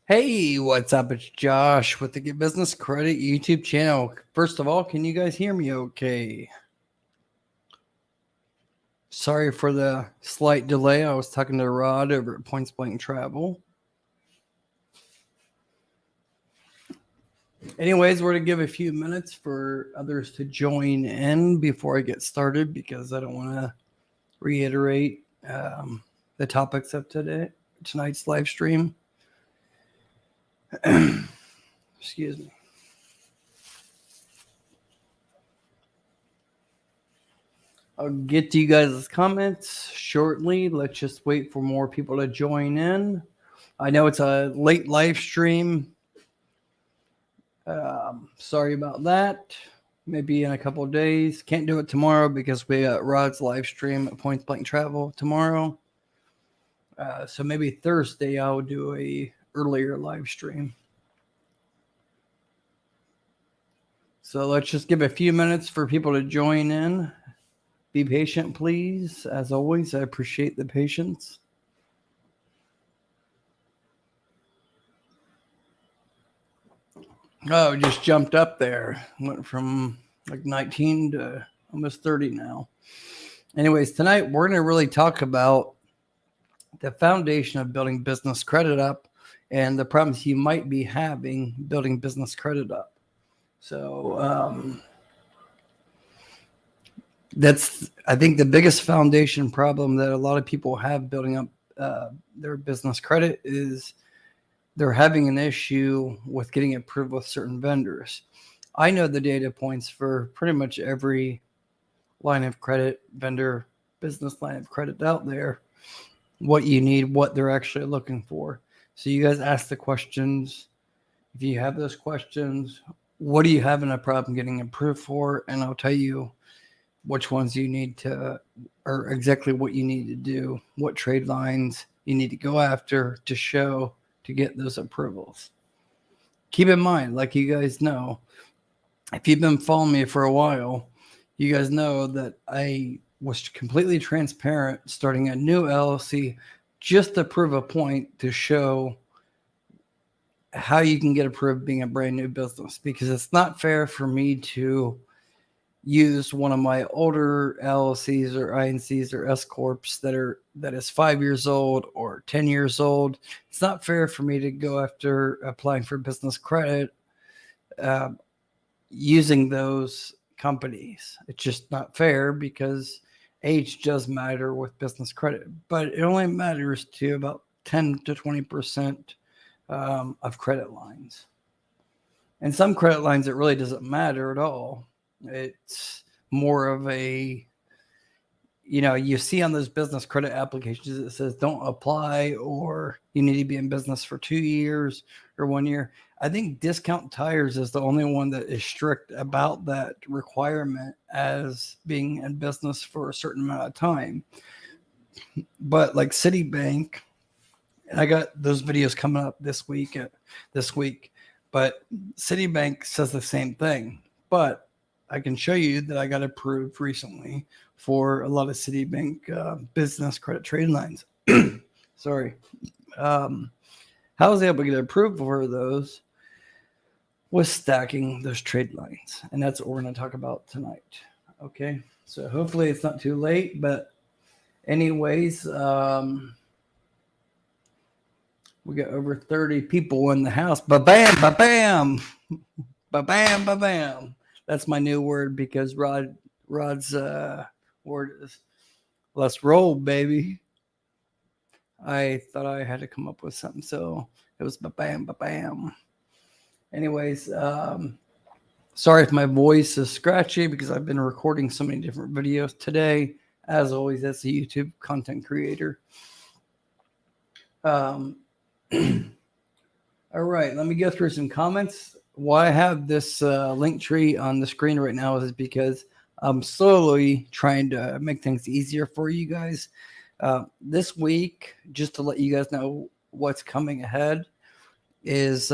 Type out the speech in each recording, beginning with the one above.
Hey, what's up? It's Josh with the Get Business Credit YouTube channel. First of all, can you guys hear me okay? Sorry for the slight delay. I was talking to Rod over at Points Blank Travel. Anyways, we're going to give a few minutes for others to join in before I get started because I don't want to reiterate the topics of tonight's live stream. Excuse me. I'll get to you guys' comments shortly. Let's just wait for more people to join in. I know it's a late live stream. Sorry about that. Maybe in a couple of days. Can't do it tomorrow because we got Rod's live stream at Points Blank Travel tomorrow. So maybe Thursday I'll do a earlier live stream. So let's just give a few minutes for people to join in. Be patient, please. As always, I appreciate the patience. Oh, just jumped up there. Went from like 19 to almost 30 now. Anyways, tonight we're going to really talk about the foundation of building business credit up and the problems you might be having building business credit up. So that's, I think, the biggest foundation problem that a lot of people have building up their business credit is they're having an issue with getting approved with certain vendors. I know the data points for pretty much every line of credit, vendor, business line of credit out there, what you need, what they're actually looking for. So you guys ask the questions. If you have those questions, what are you having a problem getting approved for? And I'll tell you which ones you need to, or exactly what you need to do, what trade lines you need to go after to show to get those approvals. Keep in mind, like you guys know, if you've been following me for a while, you guys know that I was completely transparent starting a new LLC just to prove a point to show how you can get approved being a brand new business, because it's not fair for me to use one of my older LLCs or INCs or S corps that is 5 years old or 10 years old. It's not fair for me to go after applying for business credit using those companies. It's just not fair because age does matter with business credit, but it only matters to about 10 to 20% of credit lines. And some credit lines, it really doesn't matter at all. It's more of a, you see on those business credit applications, it says don't apply, or you need to be in business for 2 years or 1 year. I think Discount Tires is the only one that is strict about that requirement as being in business for a certain amount of time. But like Citibank, and I got those videos coming up this week, but Citibank says the same thing. But I can show you that I got approved recently for a lot of Citibank business credit trade lines. Sorry. How I was able to get approved for those was stacking those trade lines. And that's what we're going to talk about tonight. Okay. So hopefully it's not too late, but anyways, we got over 30 people in the house. Ba-bam, ba-bam, ba-bam, ba-bam. That's my new word because Rod's word is let's roll, baby. I thought I had to come up with something, so it was ba-bam, ba-bam. Anyways, sorry if my voice is scratchy because I've been recording so many different videos today. As always, that's a YouTube content creator. All right, let me go through some comments. Why I have this link tree on the screen right now is because I'm slowly trying to make things easier for you guys. This week, just to let you guys know what's coming ahead, is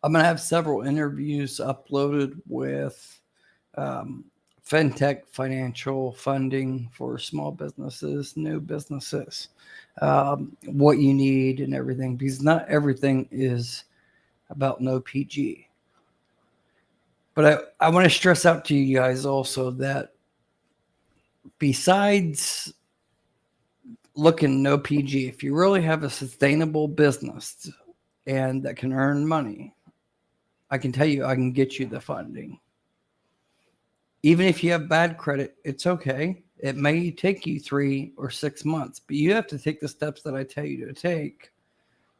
I'm going to have several interviews uploaded with fintech financial funding for small businesses, new businesses, what you need and everything, because not everything is about no PG. But I want to stress out to you guys also that besides looking no PG, if you really have a sustainable business and that can earn money, I can tell you I can get you the funding. Even if you have bad credit, it's okay. It may take you 3 or 6 months, but you have to take the steps that I tell you to take,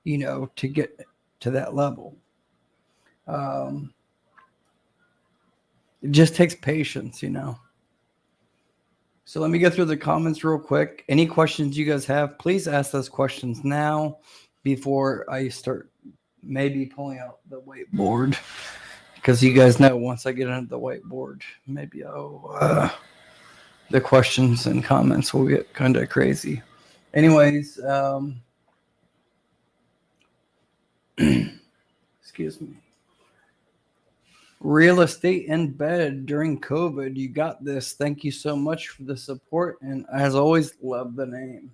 to get to that level. It just takes patience, So let me go through the comments real quick. Any questions you guys have, please ask those questions now before I start maybe pulling out the whiteboard. Because you guys know once I get into the whiteboard, maybe the questions and comments will get kind of crazy. Anyways, excuse me. Real estate in bed during COVID. You got this. Thank you so much for the support. And as always, love the name.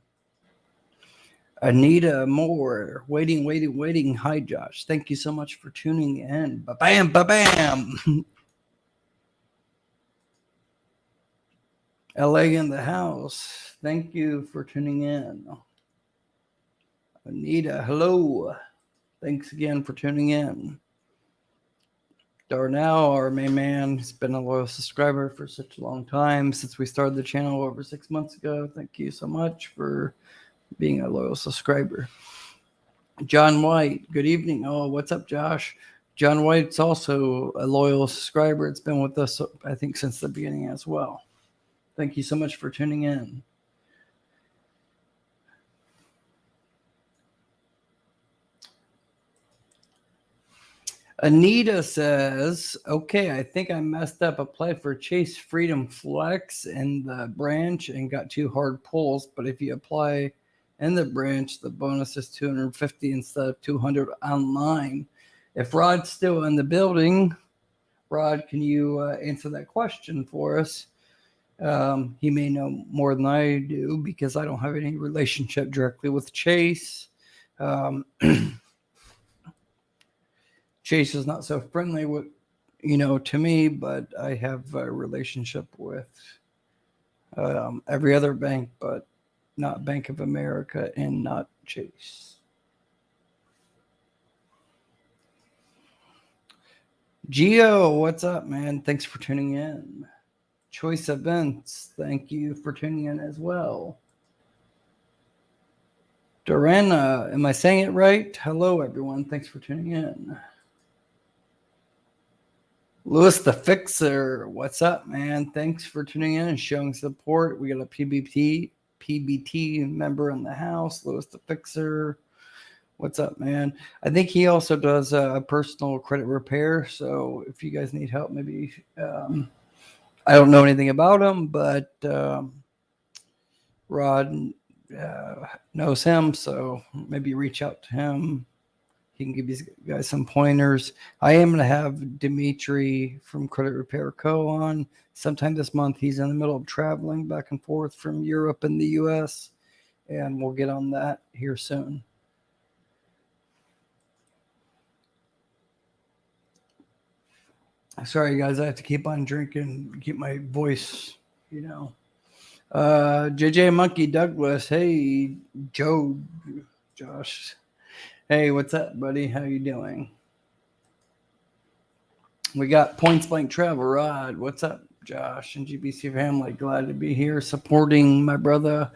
Anita Moore. Waiting. Hi, Josh. Thank you so much for tuning in. Ba-bam, ba-bam. LA in the house. Thank you for tuning in. Anita, hello. Thanks again for tuning in. Darnell, our main man, has been a loyal subscriber for such a long time, since we started the channel over 6 months ago. Thank you so much for being a loyal subscriber. John White, good evening. Oh, what's up, Josh? John White's also a loyal subscriber. It's been with us, I think, since the beginning as well. Thank you so much for tuning in. Anita says, okay, I think I messed up. Applied for Chase Freedom Flex in the branch and got 2 hard pulls. But if you apply in the branch, the bonus is $250 instead of $200 online. If Rod's still in the building, Rod, can you answer that question for us? He may know more than I do because I don't have any relationship directly with Chase. Chase is not so friendly with, to me, but I have a relationship with every other bank, but not Bank of America and not Chase. Gio, what's up, man? Thanks for tuning in. Choice Events, thank you for tuning in as well. Dorena, am I saying it right? Hello, everyone. Thanks for tuning in. Louis the Fixer, what's up, man? Thanks for tuning in and showing support. We got a PBT member in the house, Louis the Fixer. What's up, man? I think he also does personal credit repair. So if you guys need help, maybe I don't know anything about him, but Rod knows him, so maybe reach out to him. He can give you guys some pointers. I am going to have Dimitri from Credit Repair Co. on sometime this month. He's in the middle of traveling back and forth from Europe and the U.S., and we'll get on that here soon. Sorry, guys. I have to keep on drinking, keep my voice, JJ Monkey Douglas. Hey, Josh. Hey, what's up, buddy? How you doing? We got Points Blank Travel. Rod, what's up, Josh and GBC family? Glad to be here supporting my brother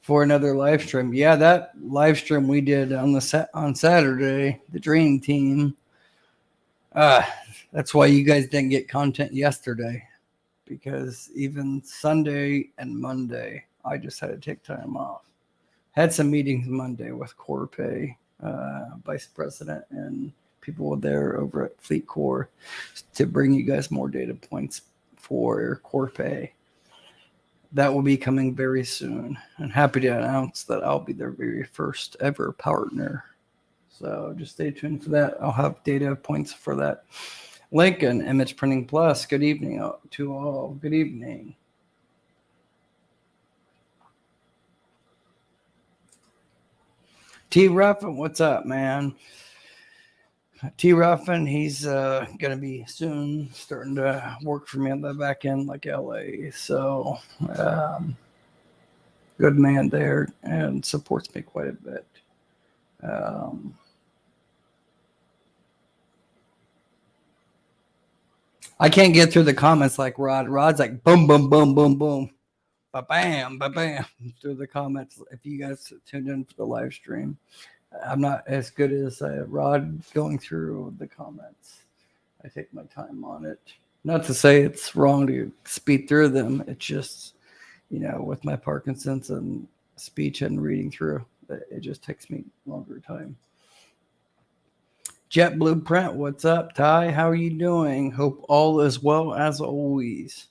for another live stream. Yeah, that live stream we did on Saturday, the Dream Team. That's why you guys didn't get content yesterday, because even Sunday and Monday, I just had to take time off. Had some meetings Monday with Corpay. Vice president and people there over at Fleet Corps to bring you guys more data points for Corpay. That will be coming very soon. I'm happy to announce that I'll be their very first ever partner. So just stay tuned for that. I'll have data points for that. Lincoln, Image Printing Plus. Good evening to all. Good evening. T. Ruffin, what's up, man? T. Ruffin, he's going to be soon starting to work for me on the back end like LA. So good man there and supports me quite a bit. I can't get through the comments like Rod. Rod's like boom, boom, boom, boom, boom. Ba-bam, ba-bam through the comments. If you guys tuned in for the live stream. I'm not as good as Rod going through the comments. I take my time on it. Not to say it's wrong to speed through them. It's just, with my Parkinson's and speech and reading through, it just takes me longer time. Jet Blueprint, what's up, Ty? How are you doing? Hope all is well as always.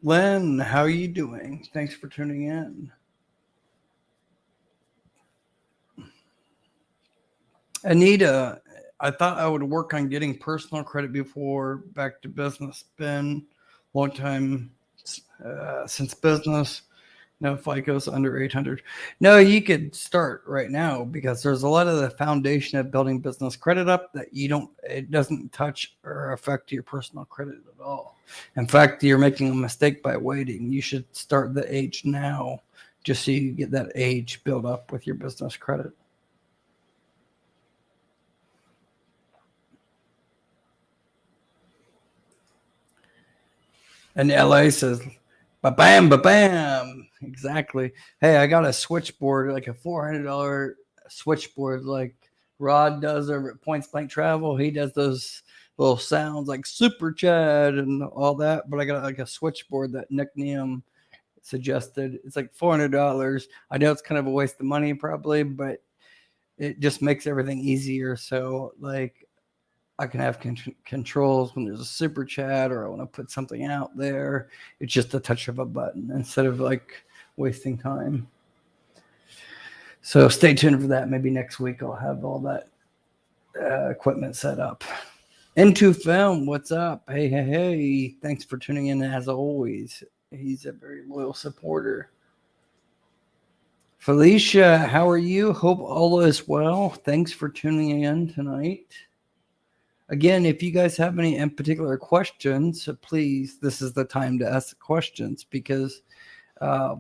Len, how are you doing? Thanks for tuning in. Anita, I thought I would work on getting personal credit before back to business. Been a long time since business. No FICO's under 800. No, you could start right now because there's a lot of the foundation of building business credit up that it doesn't touch or affect your personal credit at all. In fact, you're making a mistake by waiting. You should start the age now just so you get that age built up with your business credit. And LA says, ba-bam, ba-bam. Exactly. Hey, I got a switchboard, like a $400 switchboard like Rod does over at Points Blank Travel. He does those little sounds like Super Chad and all that. But I got like a switchboard that Nick Neum suggested. It's like $400. I know it's kind of a waste of money probably, but it just makes everything easier. So like I can have controls when there's a super chat or I want to put something out there. It's just a touch of a button instead of like wasting time. So stay tuned for that. Maybe next week I'll have all that equipment set up. Into Film, what's up? Hey. Thanks for tuning in as always. He's a very loyal supporter. Felicia, how are you? Hope all is well. Thanks for tuning in tonight. Again, if you guys have any in particular questions, please, this is the time to ask questions because I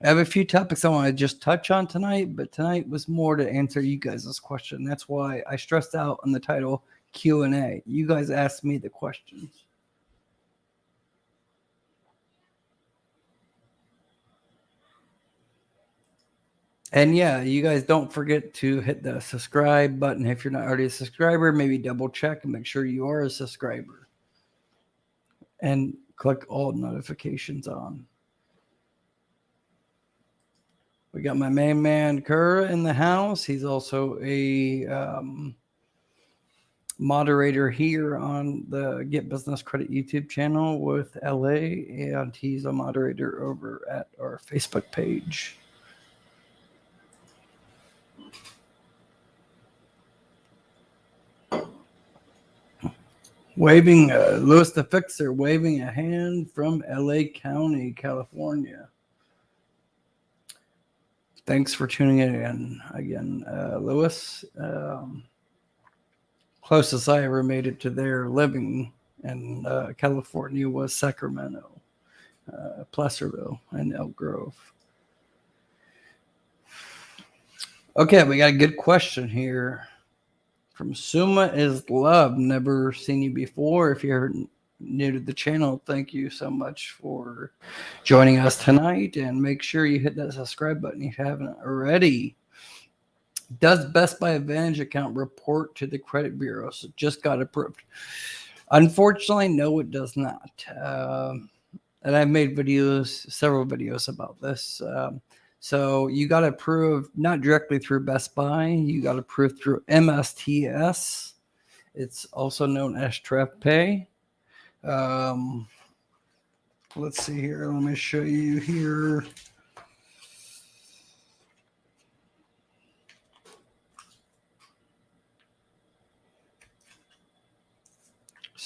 have a few topics I want to just touch on tonight, but tonight was more to answer you guys' question. That's why I stressed out on the title Q&A. You guys asked me the questions. And yeah, you guys don't forget to hit the subscribe button. If you're not already a subscriber, maybe double check and make sure you are a subscriber. And click all notifications on. We got my main man Kerr in the house. He's also a moderator here on the Get Business Credit YouTube channel with LA, and he's a moderator over at our Facebook page. Waving, Louis the Fixer, waving a hand from LA County, California. Thanks for tuning in again, Louis. Closest I ever made it to there living in California was Sacramento, Placerville, and Elk Grove. Okay, we got a good question here from Suma is Love. Never seen you before. If you're new to the channel, thank you so much for joining us tonight. And make sure you hit that subscribe button if you haven't already. Does Best Buy Advantage account report to the credit bureau? So just got approved. Unfortunately, no, it does not. And I've made several videos about this. So you got approved not directly through Best Buy. You got approved through MSTS. It's also known as TrevPay. Let's see here. Let me show you here.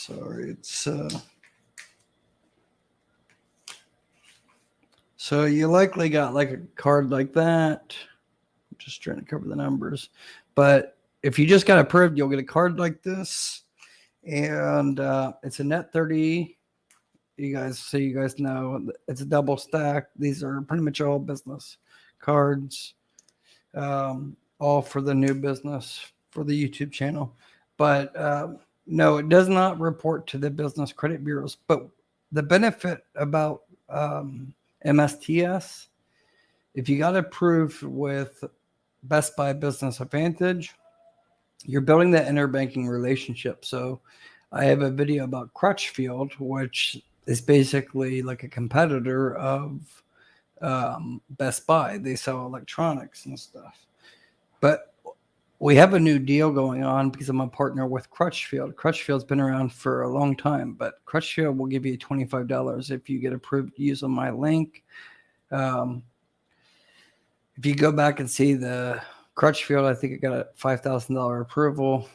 Sorry, it's so you likely got like a card like that. I'm just trying to cover the numbers. But if you just got approved, you'll get a card like this. And it's a net 30. You guys know it's a double stack. These are pretty much all business cards, all for the new business for the YouTube channel. But no, it does not report to the business credit bureaus. But the benefit about MSTS, if you got approved with Best Buy Business Advantage, you're building that interbanking relationship. So I have a video about Crutchfield, which is basically like a competitor of Best Buy. They sell electronics and stuff. But we have a new deal going on because I'm a partner with Crutchfield. Crutchfield's been around for a long time, but Crutchfield will give you $25 if you get approved using my link. If you go back and see the Crutchfield, I think it got a $5,000 approval.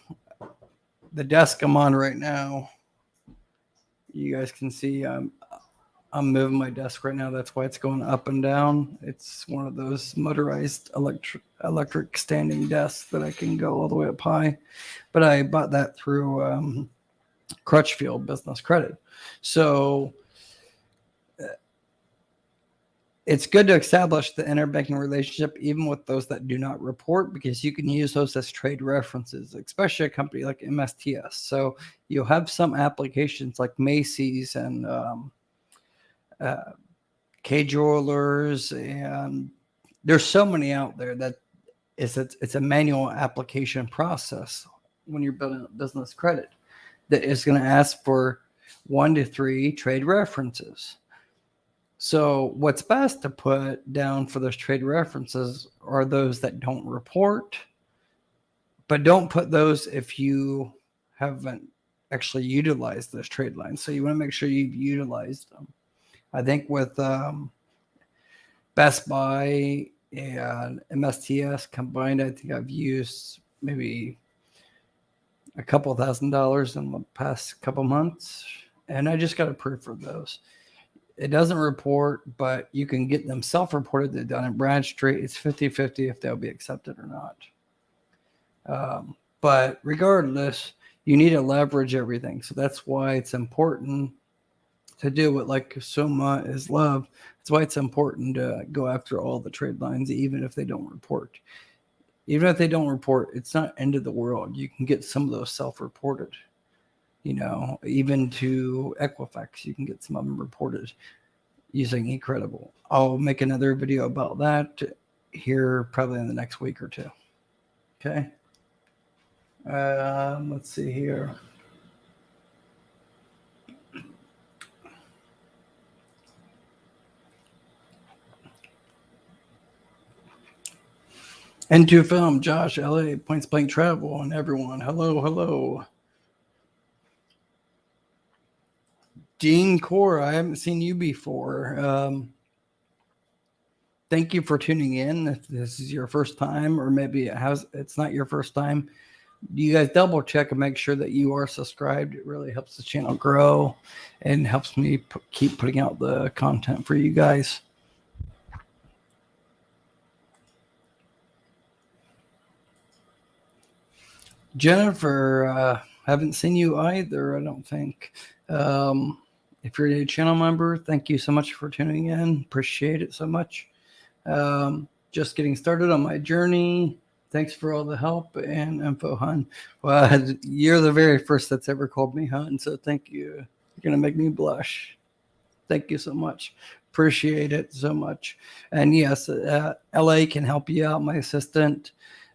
The desk I'm on right now, you guys can see I'm moving my desk right now. That's why it's going up and down. It's one of those motorized electric standing desks that I can go all the way up high. But I bought that through Crutchfield Business Credit. So it's good to establish the interbanking relationship even with those that do not report, because you can use those as trade references, especially a company like MSTS. So you'll have some applications like Macy's and K Jewelers, and there's so many out there that it's a manual application process when you're building up business credit that is going to ask for 1 to 3 trade references. So what's best to put down for those trade references are those that don't report, but don't put those if you haven't actually utilized those trade lines. So you want to make sure you've utilized them. I think with Best Buy and MSTS combined, I think I've used maybe a couple $1,000s in the past couple months, and I just got approved for those. It doesn't report, but you can get them self-reported to Dun and Bradstreet. It's 50-50 if they'll be accepted or not. But regardless, you need to leverage everything. So that's why it's important to do what like Soma is love. That's why it's important to go after all the trade lines, even if they don't report. Even if they don't report, it's not end of the world. You can get some of those self-reported. You know, even to Equifax, you can get some of them reported using eCredible. I'll make another video about that here probably in the next week or two. Okay. Let's see here. N2 Film, Josh, LA, Points Blank Travel, and everyone. Hello. Dean Core, I haven't seen you before. Thank you for tuning in. If this is your first time, or maybe it's not your first time, you guys double check and make sure that you are subscribed. It really helps the channel grow and helps me keep putting out the content for you guys. Jennifer, haven't seen you either, I don't think. If you're a channel member, thank you so much for tuning in. Appreciate it so much. Just getting started on my journey. Thanks for all the help and info, hon. Well, you're the very first that's ever called me hon, so thank you. You're going to make me blush. Thank you so much. Appreciate it so much. And yes, LA can help you out. My assistant,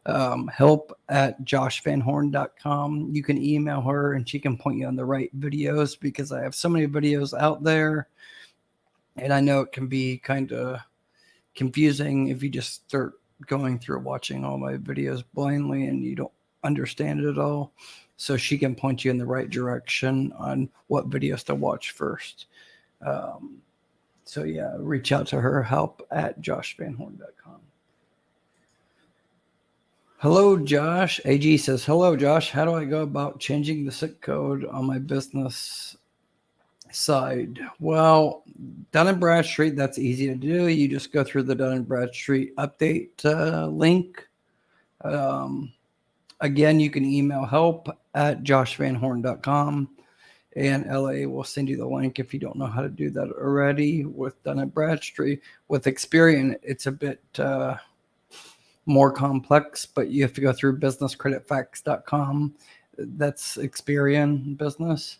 help@joshvanhorn.com. You can email her and she can point you on the right videos, because I have so many videos out there. And I know it can be kind of confusing if you just start going through watching all my videos blindly and you don't understand it at all. So she can point you in the right direction on what videos to watch first. So yeah, reach out to her, help@joshvanhorn.com. Hello, Josh. AG says, hello, Josh. How do I go about changing the SIC code on my business side? Well, Dun and Bradstreet, that's easy to do. You just go through the Dun and Bradstreet update link. Again, you can email help@joshvanhorn.com, and LA will send you the link if you don't know how to do that already with Dun and Bradstreet. With Experian, it's a bit more complex, but you have to go through businesscreditfax.com. That's Experian Business,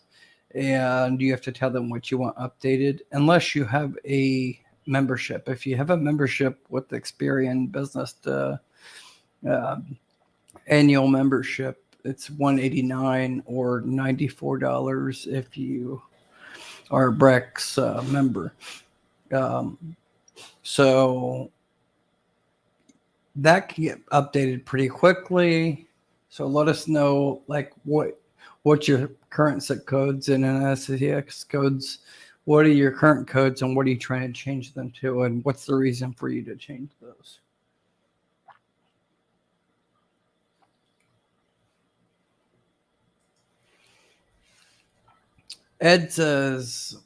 and you have to tell them what you want updated, unless you have a membership. If you have a membership with Experian Business, annual membership, it's $189 or $94 if you are a Brex member. So that can get updated pretty quickly. So let us know like what's your current SIC codes and NSCX codes. What are your current codes and what are you trying to change them to, and what's the reason for you to change those? Ed says,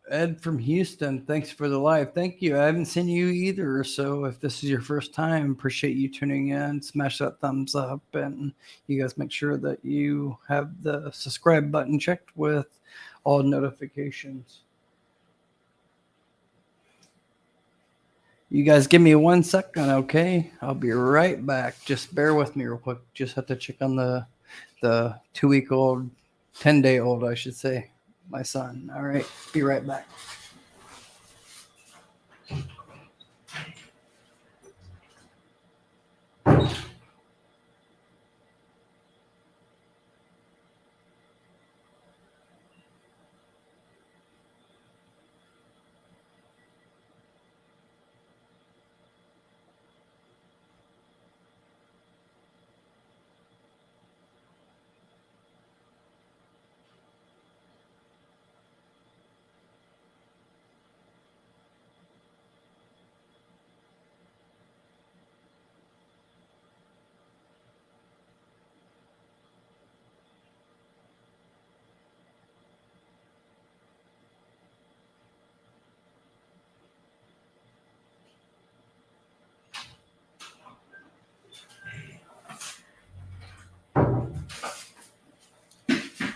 Ed from Houston, thanks for the live. Thank you. I haven't seen you either. So if this is your first time, appreciate you tuning in. Smash that thumbs up, and you guys make sure that you have the subscribe button checked with all notifications. You guys give me 1 second, okay? I'll be right back. Just bear with me real quick. Just have to check on the 2-week-old, 10-day-old, I should say, my son. All right, be right back.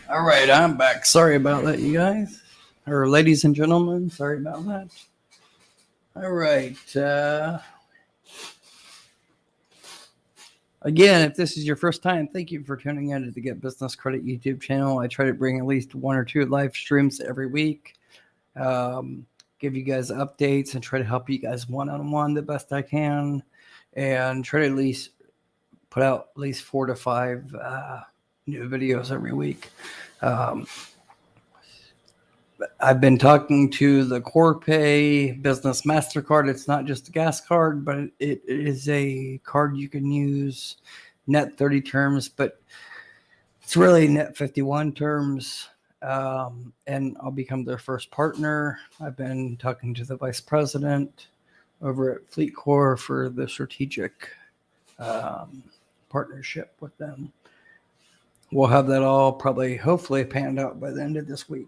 All right, I'm back. Sorry about that, you guys, or ladies and gentlemen. Sorry about that. All right. Again, if this is your first time, thank you for tuning in to the Get Business Credit YouTube channel. I try to bring at least 1 or 2 live streams every week, give you guys updates, and try to help you guys one-on-one the best I can, and try to at least put out at least 4 to 5 new videos every week. I've been talking to the Corpay Business MasterCard. It's not just a gas card, but it is a card you can use net 30 terms, but it's really net 51 terms. And I'll become their first partner. I've been talking to the vice president over at FleetCor for the strategic partnership with them. We'll have that all probably, hopefully, panned out by the end of this week.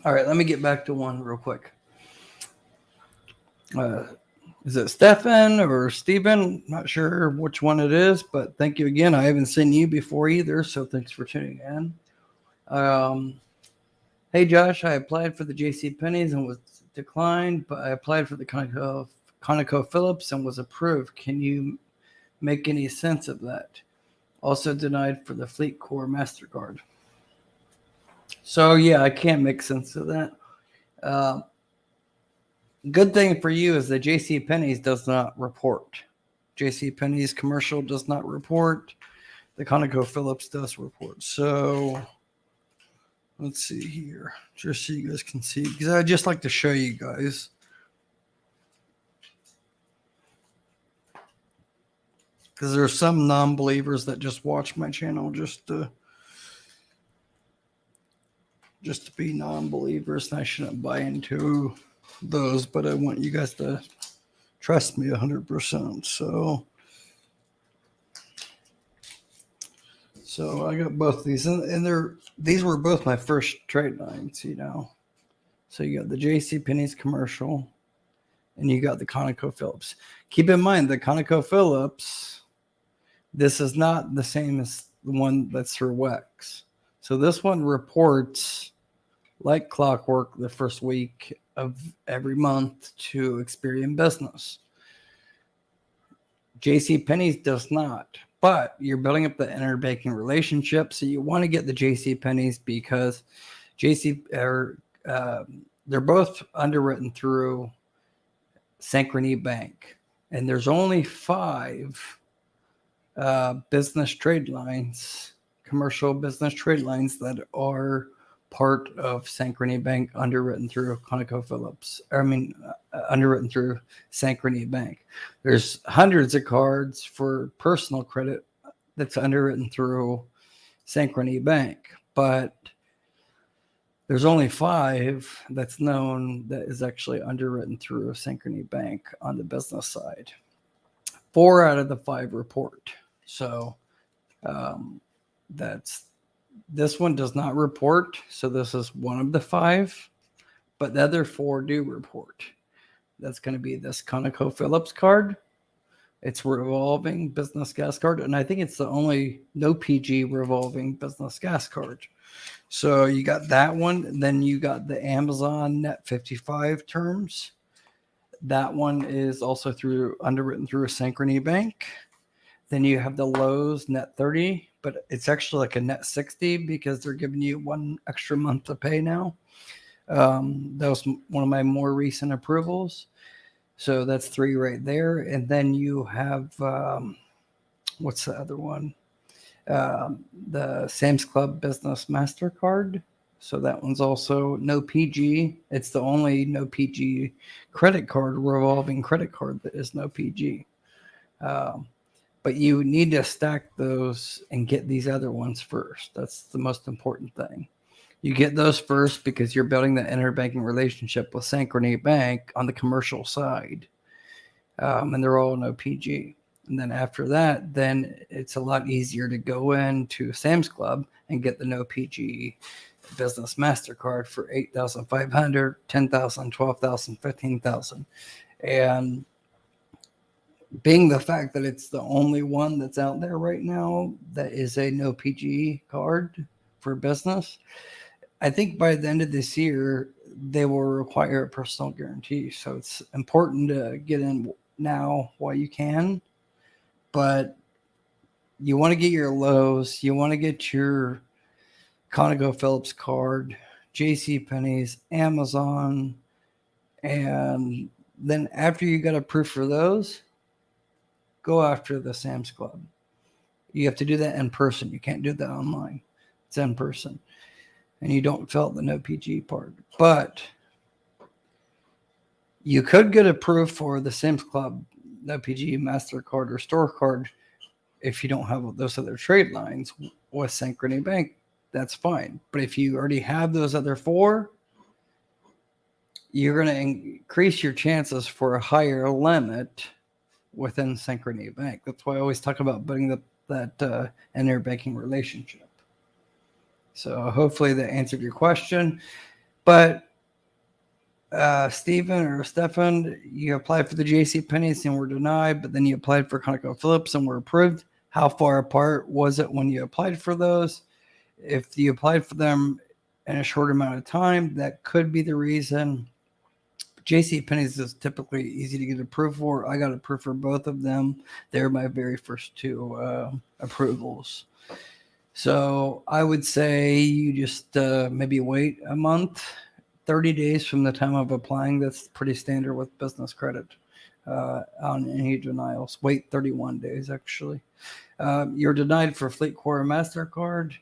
All right, let me get back to one real quick. Is it Stefan or Steven? Not sure which one it is, but thank you again. I haven't seen you before either, so thanks for tuning in. Hey, Josh, I applied for the JCPenney's and was declined, but I applied for the ConocoPhillips and was approved. Can you make any sense of that? Also denied for the FleetCor MasterCard. So, yeah, I can't make sense of that. Good thing for you is that JCPenney's does not report. JCPenney's commercial does not report. The ConocoPhillips does report. So let's see here, just so you guys can see, because I just like to show you guys. Because there are some non-believers that just watch my channel just to just to be non-believers, and I shouldn't buy into those, but I want you guys to trust me 100%. So I got both of these, and these were both my first trade lines, So you got the JCPenney's commercial, and you got the ConocoPhillips. Keep in mind, the ConocoPhillips, this is not the same as the one that's through WEX. So this one reports like clockwork the first week of every month to Experian Business. JCPenney's does not, but you're building up the interbanking relationship. So you want to get the JCPenney's because they're both underwritten through Synchrony Bank, and there's only 5 business trade lines, commercial business trade lines that are part of Synchrony Bank, underwritten through ConocoPhillips. Underwritten through Synchrony Bank. There's hundreds of cards for personal credit that's underwritten through Synchrony Bank, but there's only 5 that's known that is actually underwritten through Synchrony Bank on the business side. 4 out of the 5 report. So this one does not report. So this is one of the 5, but the other 4 do report. That's going to be this ConocoPhillips card. It's revolving business gas card, and I think it's the only no PG revolving business gas card. So you got that one. Then you got the Amazon Net 55 terms. That one is also underwritten through a Synchrony Bank. Then you have the Lowe's Net 30, but it's actually like a Net 60 because they're giving you 1 extra month to pay now. That was one of my more recent approvals. So that's 3 right there. And then you have, what's the other one? The Sam's Club Business MasterCard. So that one's also no PG. It's the only no PG credit card, revolving credit card that is no PG. But you need to stack those and get these other ones first. That's the most important thing. You get those first because you're building the interbanking relationship with Synchrony Bank on the commercial side. And they're all no PG. And then after that, then it's a lot easier to go into Sam's Club and get the no PG Business MasterCard for $8,500, $10,000, $12,000, $15,000. And being the fact that it's the only one that's out there right now that is a no PG card for business, I think by the end of this year, they will require a personal guarantee. So it's important to get in now while you can. But you want to get your Lowe's, you want to get your ConocoPhillips card, JCPenney's, Amazon, and then after you got approved for those, go after the Sam's Club. You have to do that in person. You can't do that online. It's in person. And you don't fill out the no PG part. But you could get approved for the Sam's Club no PG MasterCard or store card if you don't have those other trade lines with Synchrony Bank. That's fine. But if you already have those other 4, you're going to increase your chances for a higher limit within Synchrony Bank. That's why I always talk about building that interbanking relationship. So hopefully that answered your question. But Stefan, you applied for the JCPenney's and were denied, but then you applied for ConocoPhillips and were approved. How far apart was it when you applied for those? If you applied for them in a short amount of time, that could be the reason. JCPenney's is typically easy to get approved for. I got approved for both of them. They're my very first 2 approvals. So I would say you just maybe wait a month, 30 days from the time of applying. That's pretty standard with business credit on any denials. Wait 31 days, actually. You're denied for FleetCor MasterCard.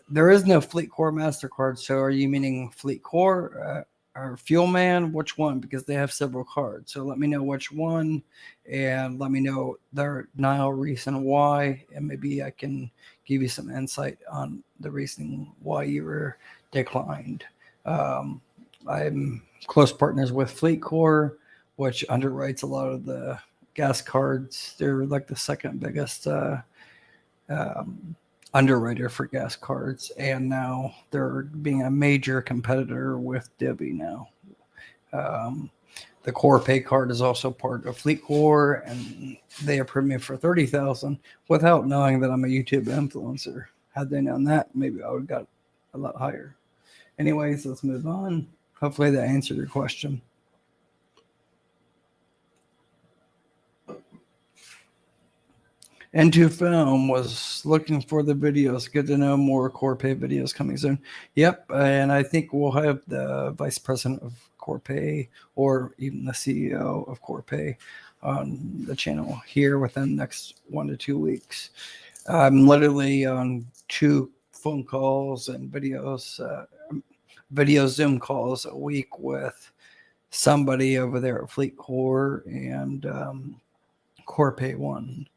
There is no FleetCor MasterCard. So are you meaning FleetCor or Fuelman? Which one? Because they have several cards. So let me know which one and let me know their denial reason why. And maybe I can give you some insight on the reasoning why you were declined. I'm close partners with FleetCor, which underwrites a lot of the gas cards. They're like the second biggest underwriter for gas cards, and now they're being a major competitor with Divvy now. The Core Pay card is also part of FleetCor, and they approved me for $30,000 without knowing that I'm a YouTube influencer. Had they known that, maybe I would have got a lot higher. Anyways, let's move on. Hopefully that answered your question. Into Film was looking for the videos. Good to know more Core Pay videos coming soon. Yep, and I think we'll have the vice president of Core Pay or even the CEO of Core Pay on the channel here within the next 1 to 2 weeks. I'm literally on 2 phone calls and videos, video Zoom calls a week with somebody over there at FleetCor and Core Pay One.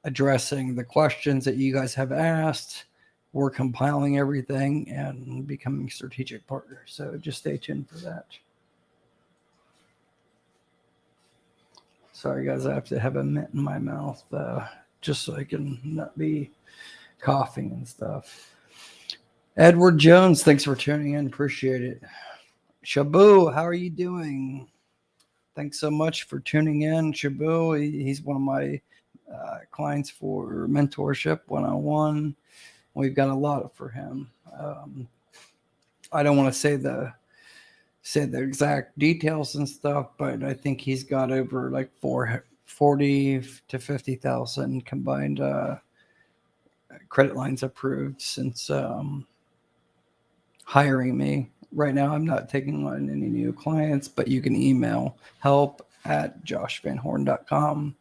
Addressing the questions that you guys have asked. We're compiling everything and becoming strategic partners. So just stay tuned for that. Sorry, guys, I have to have a mint in my mouth just so I can not be coughing and stuff. Edward Jones, thanks for tuning in. Appreciate it. Shabu, how are you doing? Thanks so much for tuning in. Shabu, he's one of my clients for mentorship one-on-one. We've got a lot for him. I don't want to say the exact details and stuff, but I think he's got over like 40 to 50,000 combined credit lines approved since hiring me. Right now, I'm not taking on any new clients, but you can email help@joshvanhorn.com.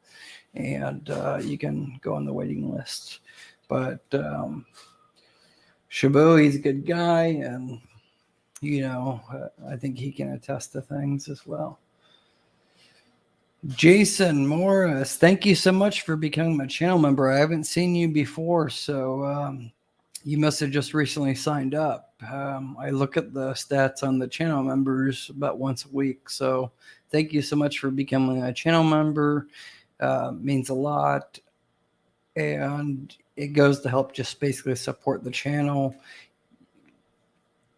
And you can go on the waiting list. But Shabu, he's a good guy, and I think he can attest to things as well. Jason Morris, thank you so much for becoming my channel member. I haven't seen you before, so you must have just recently signed up. I look at the stats on the channel members about once a week, so thank you so much for becoming a channel member. Means a lot, and it goes to help just basically support the channel.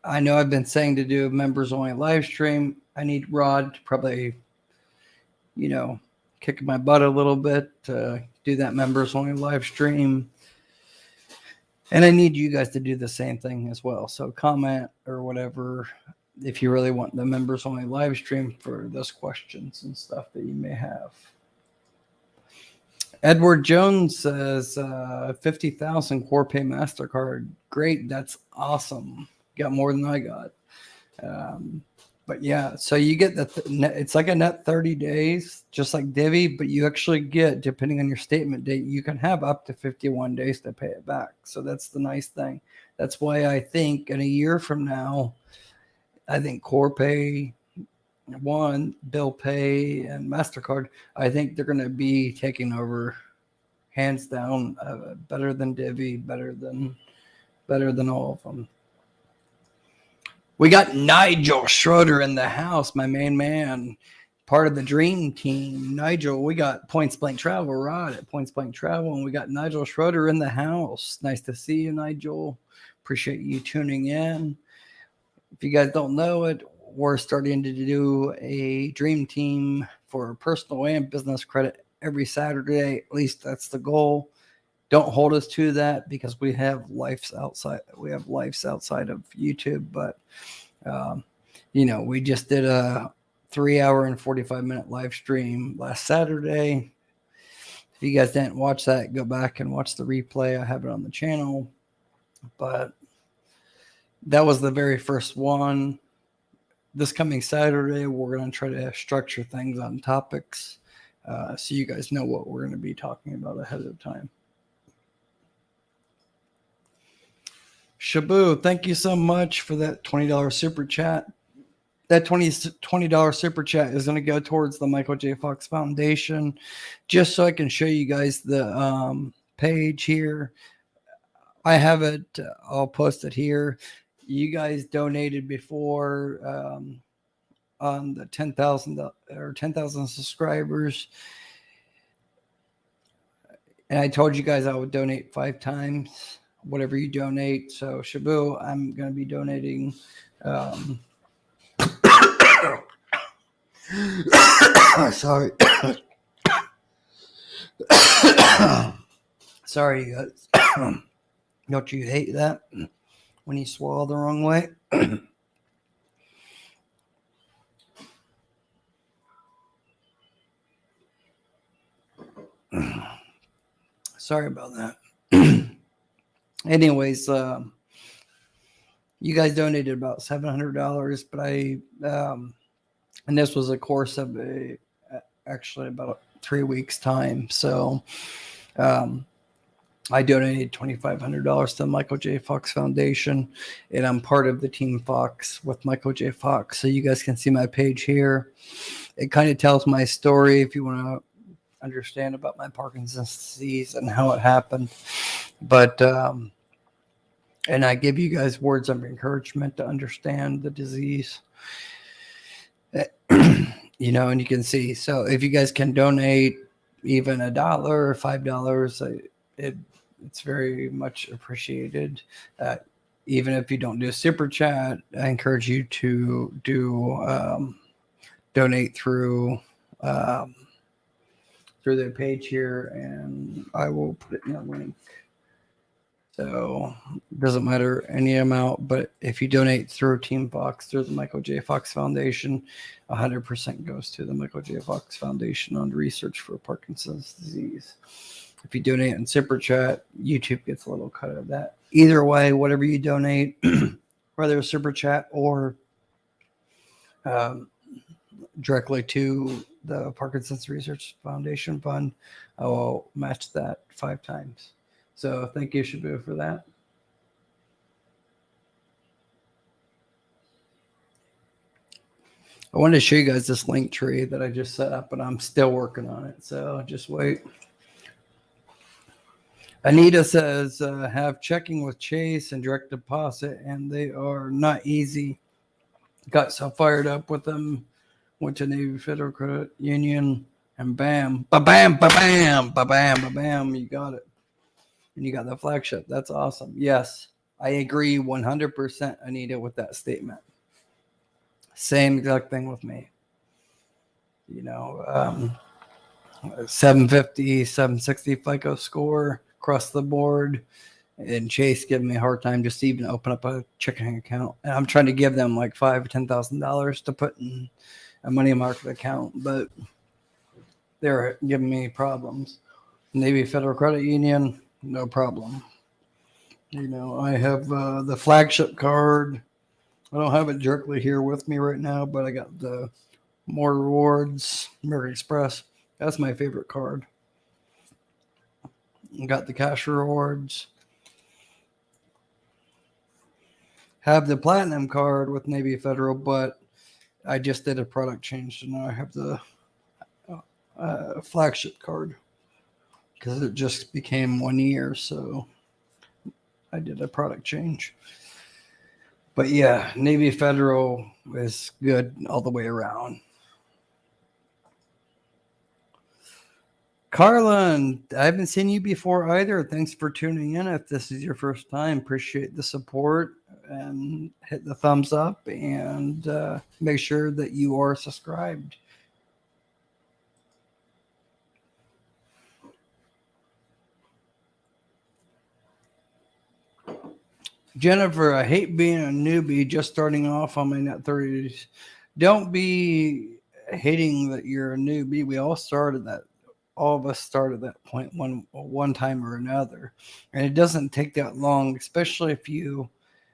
I know I've been saying to do a members only live stream. I need Rod to probably, kick my butt a little bit to do that members only live stream. And I need you guys to do the same thing as well. So comment or whatever if you really want the members only live stream for those questions and stuff that you may have. Edward Jones says 50,000 Core Pay MasterCard. Great. That's awesome. Got more than I got. But yeah, so you get it's like a net 30 days, just like Divvy, but you actually get, depending on your statement date, you can have up to 51 days to pay it back. So that's the nice thing. That's why I think in a year from now, I think Core Pay One, Bill Pay, and MasterCard, I think they're going to be taking over hands down, better than Divvy, better than all of them. We got Nigel Schroeder in the house, my main man, part of the dream team. Nigel, we got Points Blank Travel, Rod at Points Blank Travel, and we got Nigel Schroeder in the house. Nice to see you, Nigel. Appreciate you tuning in. If you guys don't know it, we're starting to do a dream team for personal and business credit every Saturday. At least that's the goal. Don't hold us to that because we have lives outside. We have lives outside of YouTube, but we just did a 3-hour and 45-minute live stream last Saturday. If you guys didn't watch that, go back and watch the replay. I have it on the channel, but that was the very first one. This coming Saturday, we're going to try to structure things on topics so you guys know what we're going to be talking about ahead of time. Shabu, thank you so much for that $20 super chat. That $20 super chat is going to go towards the Michael J. Fox Foundation, just so I can show you guys the page here. I have it. I'll post it here. You guys donated before on the 10,000 or 10,000 subscribers. And I told you guys I would donate 5 times whatever you donate. So Shabu, I'm going to be donating. Sorry. Sorry, you guys. Don't you hate that when you swallow the wrong way? Sorry about that. Anyways, you guys donated about $700, but and this was a course of actually about 3 weeks time. So, I donated $2,500 to the Michael J. Fox Foundation, and I'm part of the Team Fox with Michael J. Fox. So you guys can see my page here. It kind of tells my story if you want to understand about my Parkinson's disease and how it happened. But and I give you guys words of encouragement to understand the disease. And you can see. So if you guys can donate even $1 or $5, it's very much appreciated. Even if you don't do a super chat, I encourage you to do donate through their page here, and I will put it in the link. So it doesn't matter any amount, but if you donate through Team Fox, through the Michael J. Fox Foundation, 100% goes to the Michael J. Fox Foundation on research for Parkinson's disease. If you donate in Super Chat, YouTube gets a little cut of that. Either way, whatever you donate, whether it's Super Chat or directly to the Parkinson's Research Foundation Fund, I will match that 5 times. So thank you, Shabu, for that. I wanted to show you guys this link tree that I just set up, and I'm still working on it. So just wait. Anita says, have checking with Chase and direct deposit, and they are not easy. Got so fired up with them. Went to Navy Federal Credit Union, and bam, ba-bam, ba-bam, ba-bam, ba-bam, you got it. And you got the flagship. That's awesome. Yes, I agree 100%, Anita, with that statement. Same exact thing with me. 750, 760 FICO score across the board. And Chase giving me a hard time just to even open up a checking account. And I'm trying to give them like $5,000 or $10,000 to put in a money market account, but they're giving me problems. Navy Federal Credit Union, no problem. I have the flagship card. I don't have it directly here with me right now, but I got the More Rewards, American Express. That's my favorite card. Got the cash rewards. Have the platinum card with Navy Federal, but I just did a product change, so now I have the flagship card because it just became 1 year, so I did a product change. But yeah, Navy Federal is good all the way around. Carlin, I haven't seen you before either. Thanks for tuning in. If this is your first time, appreciate the support and hit the thumbs up and make sure that you are subscribed. Jennifer, I hate being a newbie just starting off on my net 30s. Don't be hating that you're a newbie. We all started that. All of us started that point one time or another. And it doesn't take that long, especially if you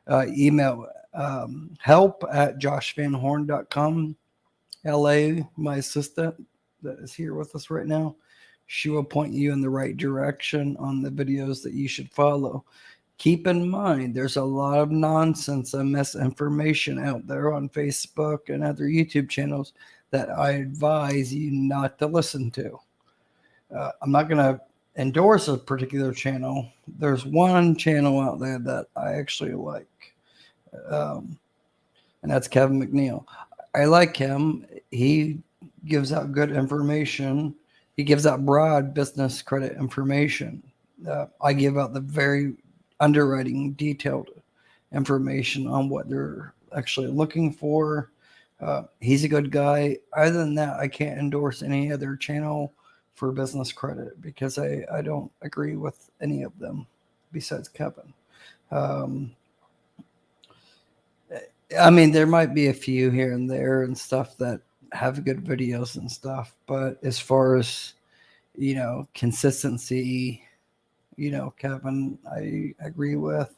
email help@joshvanhorn.com. LA, my assistant that is here with us right now, she will point you in the right direction on the videos that you should follow. Keep in mind, there's a lot of nonsense and misinformation out there on Facebook and other YouTube channels that I advise you not to listen to. I'm not going to endorse a particular channel. There's one channel out there that I actually like, and that's Kevin McNeil. I like him. He gives out good information. He gives out broad business credit information. I give out the very underwriting detailed information on what they're actually looking for. He's a good guy. Other than that, I can't endorse any other channel for business credit because I don't agree with any of them besides Kevin. I mean, there might be a few here and there and stuff that have good videos and stuff, but as far as, consistency, Kevin, I agree with.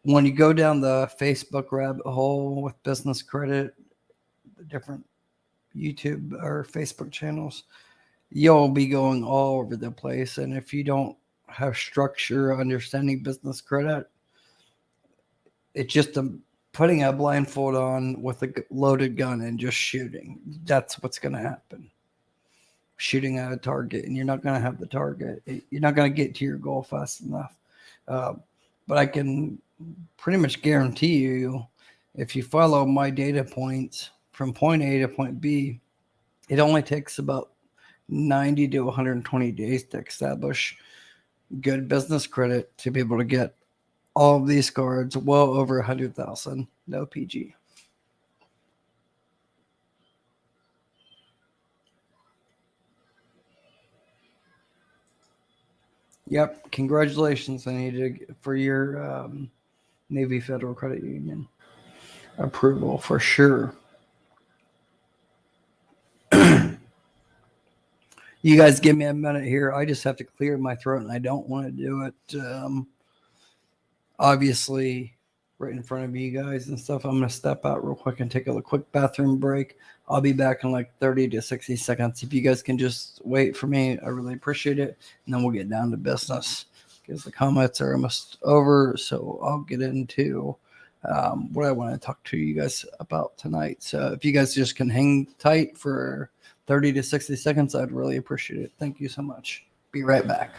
When you go down the Facebook rabbit hole with business credit, the different YouTube or Facebook channels, you'll be going all over the place. And if you don't have structure, understanding business credit, it's just putting a blindfold on with a loaded gun and just shooting. That's what's going to happen. Shooting at a target, and you're not going to have the target. You're not going to get to your goal fast enough. But I can pretty much guarantee you, if you follow my data points from point A to point B, it only takes about 90 to 120 days to establish good business credit to be able to get all of these cards well over 100,000, no PG. Yep. Congratulations, Anita, for your Navy Federal Credit Union approval for sure. You guys give me a minute here. I just have to clear my throat, and I don't want to do it. Obviously, right in front of you guys and stuff. I'm going to step out real quick and take a quick bathroom break. I'll be back in like 30 to 60 seconds. If you guys can just wait for me, I really appreciate it. And then we'll get down to business because the comments are almost over. So I'll get into what I want to talk to you guys about tonight. So if you guys just can hang tight for 30 to 60 seconds, I'd really appreciate it. Thank you so much. Be right back.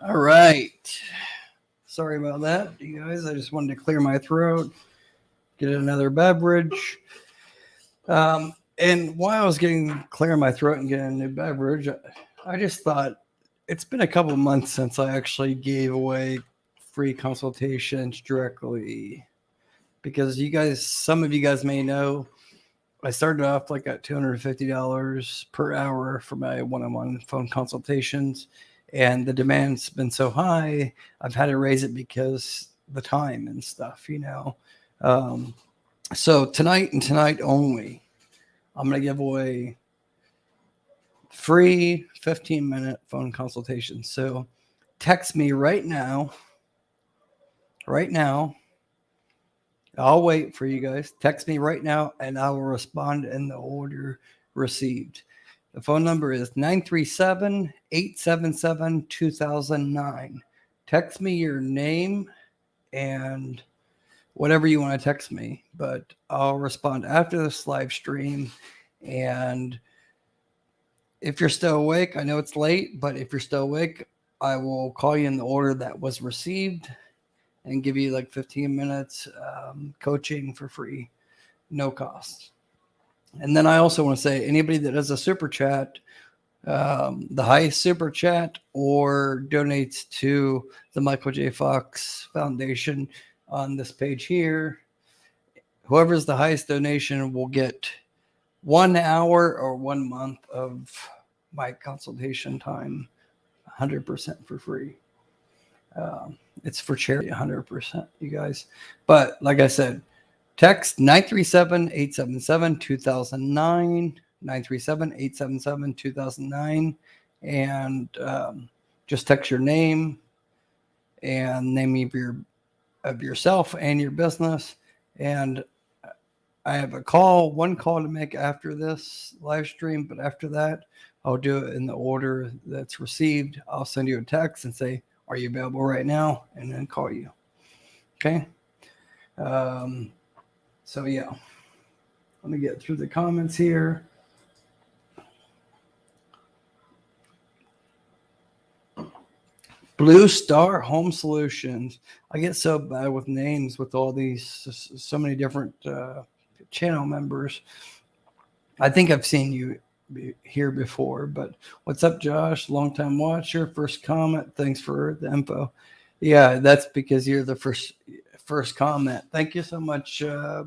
All right. Sorry about that, you guys. I just wanted to clear my throat, get another beverage. And while I was clearing my throat and getting a new beverage, I just thought it's been a couple months since I actually gave away free consultations directly. Because some of you guys may know, I started off like at $250 per hour for my one-on-one phone consultations. And the demand's been so high, I've had to raise it because the time and stuff, So tonight and tonight only, I'm going to give away free 15-minute phone consultation. So text me right now. I'll wait for you guys. Text me right now and I will respond in the order received. The phone number is 937-877-2009. Text me your name and whatever you want to text me, but I'll respond after this live stream. And if you're still awake, I know it's late, but if you're still awake, I will call you in the order that was received and give you like 15 minutes coaching for free, no cost. And then I also want to say, anybody that does a super chat, the highest super chat or donates to the Michael J. Fox Foundation on this page here, whoever's the highest donation will get 1 hour or 1 month of my consultation time, 100% for free. It's for charity, 100%, you guys. But like I said, text 937-877-2009, 937-877-2009, and just text your name and name of yourself and your business. And I have one call to make after this live stream, but after that, I'll do it in the order that's received. I'll send you a text and say, are you available right now? And then call you. Okay. So yeah, let me get through the comments here. Blue Star Home Solutions. I get so bad with names with all these, so many different channel members. I think I've seen you here before, but what's up, Josh? Longtime watcher, first comment. Thanks for the info. Yeah, that's because you're the first comment. Thank you so much,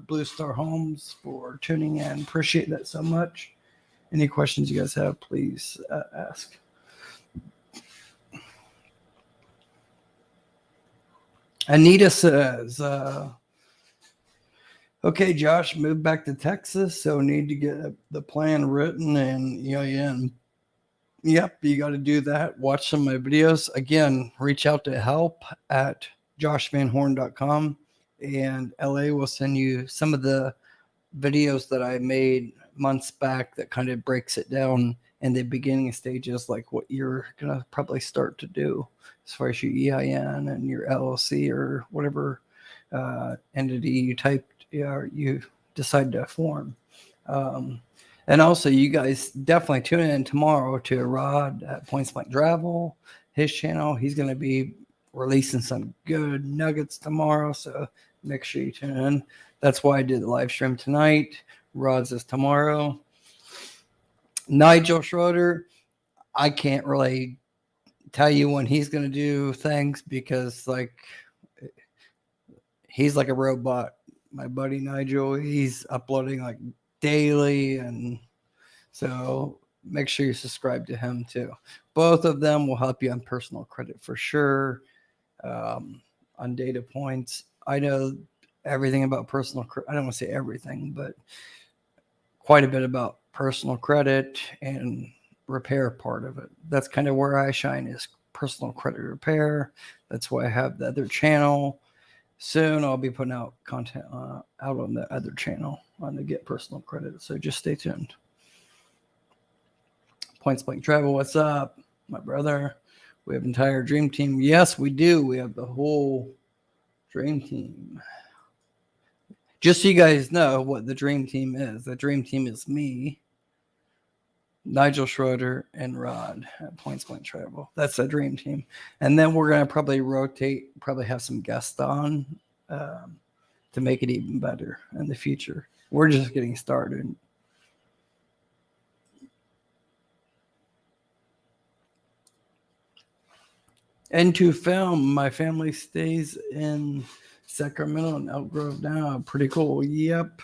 Blue Star Homes, for tuning in. Appreciate that so much. Any questions you guys have, please ask. Anita says, okay, Josh, moved back to Texas, so need to get the plan written and EIN. Yep, you got to do that. Watch some of my videos. Again, reach out to help@joshvanhorn.com, and LA will send you some of the videos that I made months back that kind of breaks it down in the beginning stages, like what you're going to probably start to do as far as your EIN and your LLC or whatever entity you decide to form. And also, you guys definitely tune in tomorrow to Rod at Points Blank Travel, his channel. He's going to be releasing some good nuggets tomorrow, so make sure you tune in. That's why I did the live stream tonight. Rod's is tomorrow. Nigel Schroeder, I can't really tell you when he's going to do things because, like, he's like a robot. My buddy Nigel, he's uploading like daily, and so make sure you subscribe to him too. Both of them will help you on personal credit for sure, on data points. I know everything about personal credit. I don't want to say everything, but quite a bit about personal credit and repair part of it. That's kind of where I shine, is personal credit repair. That's why I have the other channel. Soon I'll be putting out content out on the other channel on the Get Personal Credit. So just stay tuned. Points Blank Travel, what's up, my brother? We have an entire dream team. Yes, we do. We have the whole dream team. Just so you guys know what the dream team is. The dream team is me, Nigel Schroeder, and Rod at Points Blank Travel. That's the dream team. And then we're going to probably rotate, probably have some guests on to make it even better in the future. We're just getting started. Into film, my family stays in Sacramento and Elk Grove now. Pretty cool. Yep.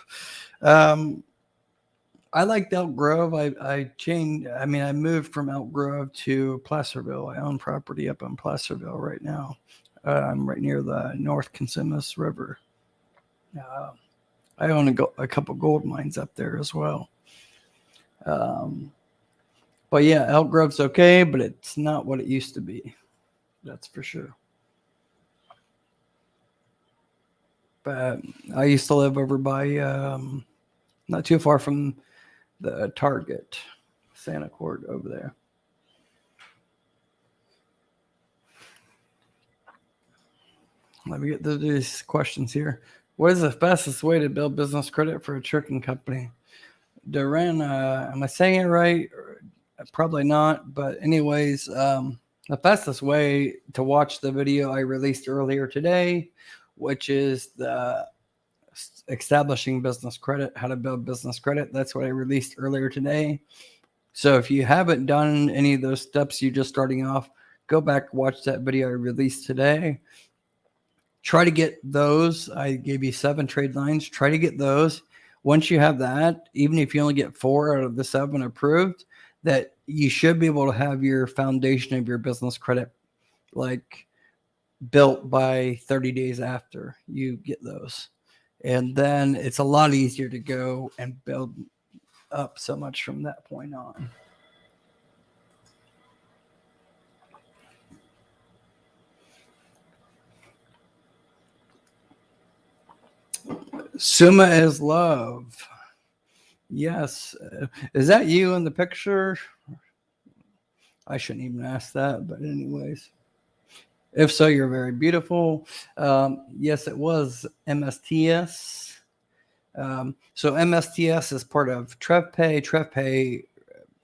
I liked Elk Grove. I moved from Elk Grove to Placerville. I own property up in Placerville right now. I'm right near the North Cosumnes River. I own a couple gold mines up there as well. But yeah, Elk Grove's okay, but it's not what it used to be. That's for sure. But I used to live over by, not too far from the Target, Santa Court over there. Let me get to these questions here. What is the fastest way to build business credit for a trucking company? Duran, am I saying it right? Probably not. But anyways, the fastest way to watch the video I released earlier today, which is the establishing business credit, how to build business credit. That's what I released earlier today. So if you haven't done any of those steps, you're just starting off, go back, watch that video I released today. Try to get those. I gave you 7 trade lines. Try to get those. Once you have that, even if you only get 4 out of the 7 approved, that you should be able to have your foundation of your business credit like built by 30 days after you get those. And then it's a lot easier to go and build up so much from that point on. Summa is love. Yes. Is that you in the picture? I shouldn't even ask that, but anyways. If so, you're very beautiful. Yes, it was MSTS. So MSTS is part of TrevPay. TrevPay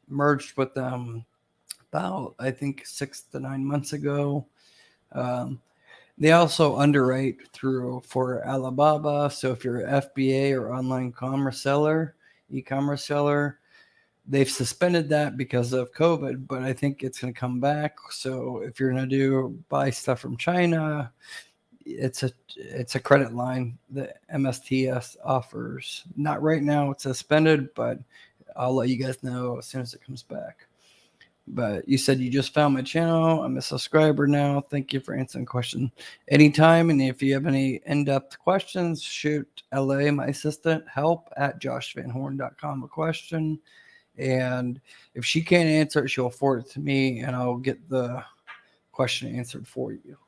merged with them about, I think, 6 to 9 months ago. They also underwrite for Alibaba. So if you're an FBA or online commerce seller, e-commerce seller, they've suspended that because of COVID, but I think it's going to come back. So if you're going to buy stuff from China, it's a credit line that MSTS offers. Not right now, it's suspended, but I'll let you guys know as soon as it comes back. But you said you just found my channel. I'm a subscriber now. Thank you for answering questions anytime. And if you have any in-depth questions, shoot LA, my assistant, help@joshvanhorn.com a question. And if she can't answer it, she'll forward it to me and I'll get the question answered for you.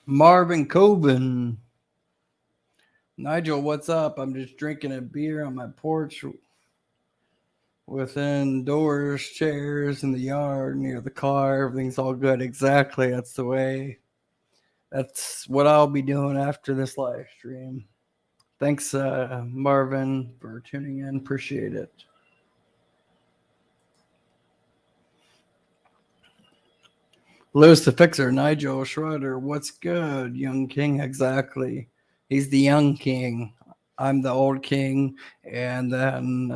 Marvin Coben. Nigel, what's up? I'm just drinking a beer on my porch with indoors, chairs in the yard near the car. Everything's all good. Exactly. That's the way. That's what I'll be doing after this live stream. Thanks, Marvin, for tuning in. Appreciate it. Lewis the Fixer, Nigel Schroeder, what's good? Young King, exactly. He's the young king. I'm the old king. And then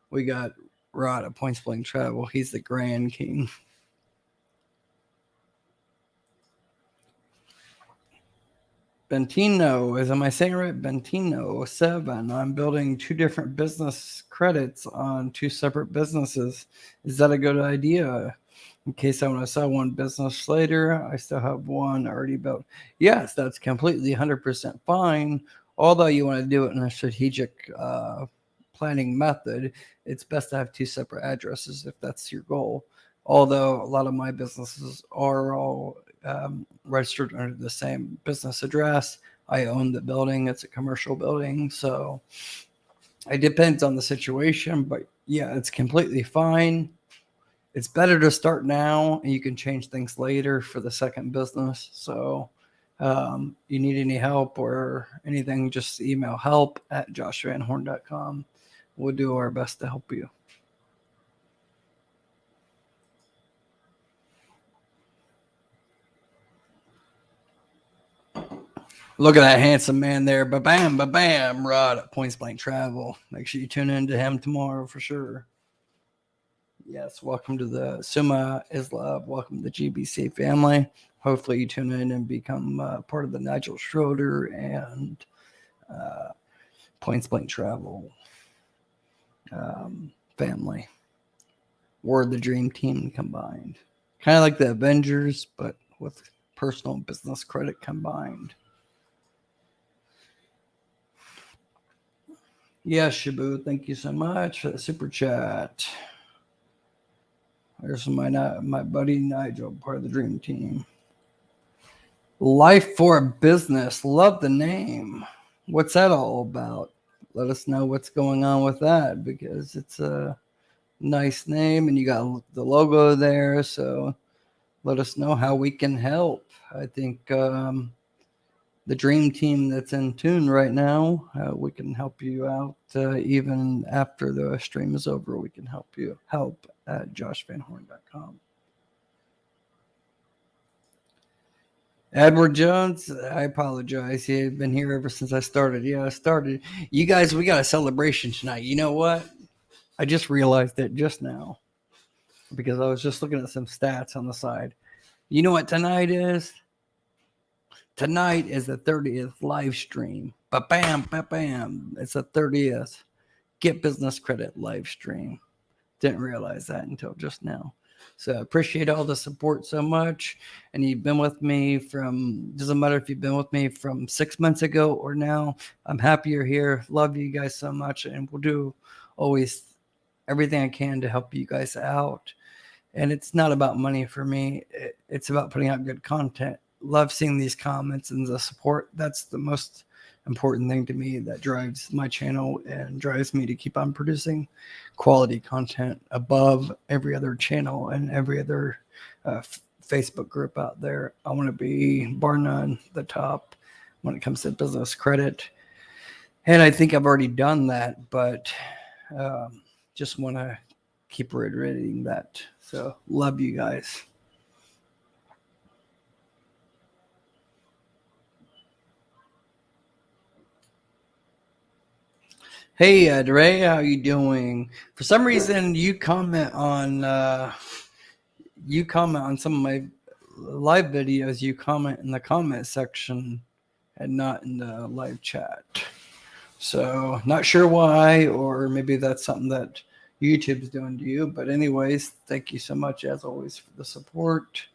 we got Rod at Points Blank Travel. He's the grand king. Bentino, am I saying right? Bentino 7. I'm building 2 different business credits on 2 separate businesses. Is that a good idea? In case I want to sell one business later, I still have one already built. Yes, that's completely 100% fine. Although you want to do it in a strategic planning method, it's best to have 2 separate addresses if that's your goal. Although a lot of my businesses are all registered under the same business address. I own the building. It's a commercial building. So it depends on the situation. But yeah, it's completely fine. It's better to start now and you can change things later for the second business. So you need any help or anything, just email help@joshvanhorn.com. We'll do our best to help you. Look at that handsome man there. Ba-bam, ba-bam, Rod at Points Blank Travel. Make sure you tune in to him tomorrow for sure. Yes, welcome to the Summa is Love. Welcome to the GBC family. Hopefully you tune in and become part of the Nigel Schroeder and Points Blank Travel family. We're the dream team combined. Kind of like the Avengers, but with personal and business credit combined. Yes, Shabu, thank you so much for the super chat. There's my buddy Nigel, part of the dream team. Life for a Business. Love the name. What's that all about? Let us know what's going on with that, because it's a nice name and you got the logo there. So let us know how we can help. I think the dream team that's in tune right now, we can help you out even after the stream is over. We can help at joshvanhorn.com. Edward Jones, I apologize. You've been here ever since I started. Yeah, I started. You guys, we got a celebration tonight. You know what? I just realized it just now because I was just looking at some stats on the side. You know what tonight is? Tonight is the 30th live stream. Ba-bam, ba-bam. It's the 30th Get Business Credit live stream. Didn't realize that until just now. So I appreciate all the support so much. And you've been with me doesn't matter if you've been with me from 6 months ago or now. I'm happy you're here. Love you guys so much. And we'll do always everything I can to help you guys out. And it's not about money for me. It's about putting out good content. Love seeing these comments and the support. That's the most important thing to me that drives my channel and drives me to keep on producing quality content above every other channel and every other Facebook group out there. I want to be bar none the top when it comes to business credit. And I think I've already done that, but just want to keep reiterating that. So love you guys. Hey, Dre, how you doing? For some reason, you comment on some of my live videos. You comment in the comment section and not in the live chat. So not sure why, or maybe that's something that YouTube's doing to you. But anyways, thank you so much as always for the support.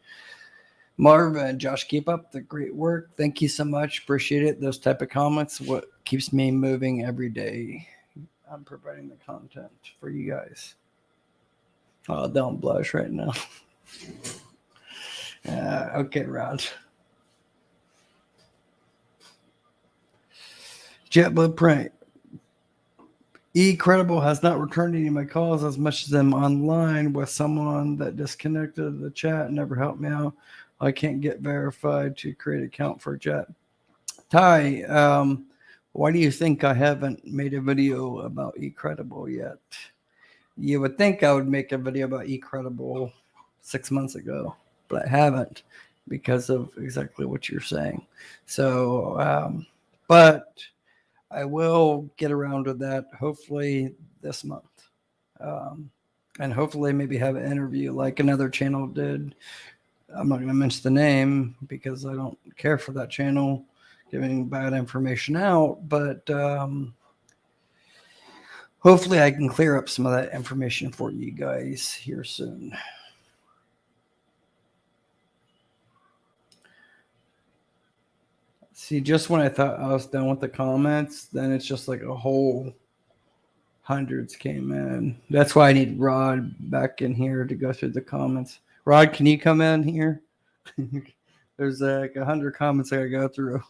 Marv and Josh, keep up the great work. Thank you so much. Appreciate it. Those type of comments, what keeps me moving every day. I'm providing the content for you guys. Oh, don't blush right now. Okay, Rod. Jet Blueprint. eCredible has not returned any of my calls as much as I'm online with someone that disconnected the chat and never helped me out. I can't get verified to create an account for Jet. Ty, why do you think I haven't made a video about eCredible yet? You would think I would make a video about eCredible 6 months ago, but I haven't because of exactly what you're saying. So, but I will get around to that hopefully this month. And hopefully maybe have an interview like another channel did. I'm not going to mention the name because I don't care for that channel giving bad information out, but hopefully I can clear up some of that information for you guys here soon. See, just when I thought I was done with the comments, then it's just like a whole hundreds came in. That's why I need Rod back in here to go through the comments. Rod, can you come in here? There's like 100 comments I gotta go through.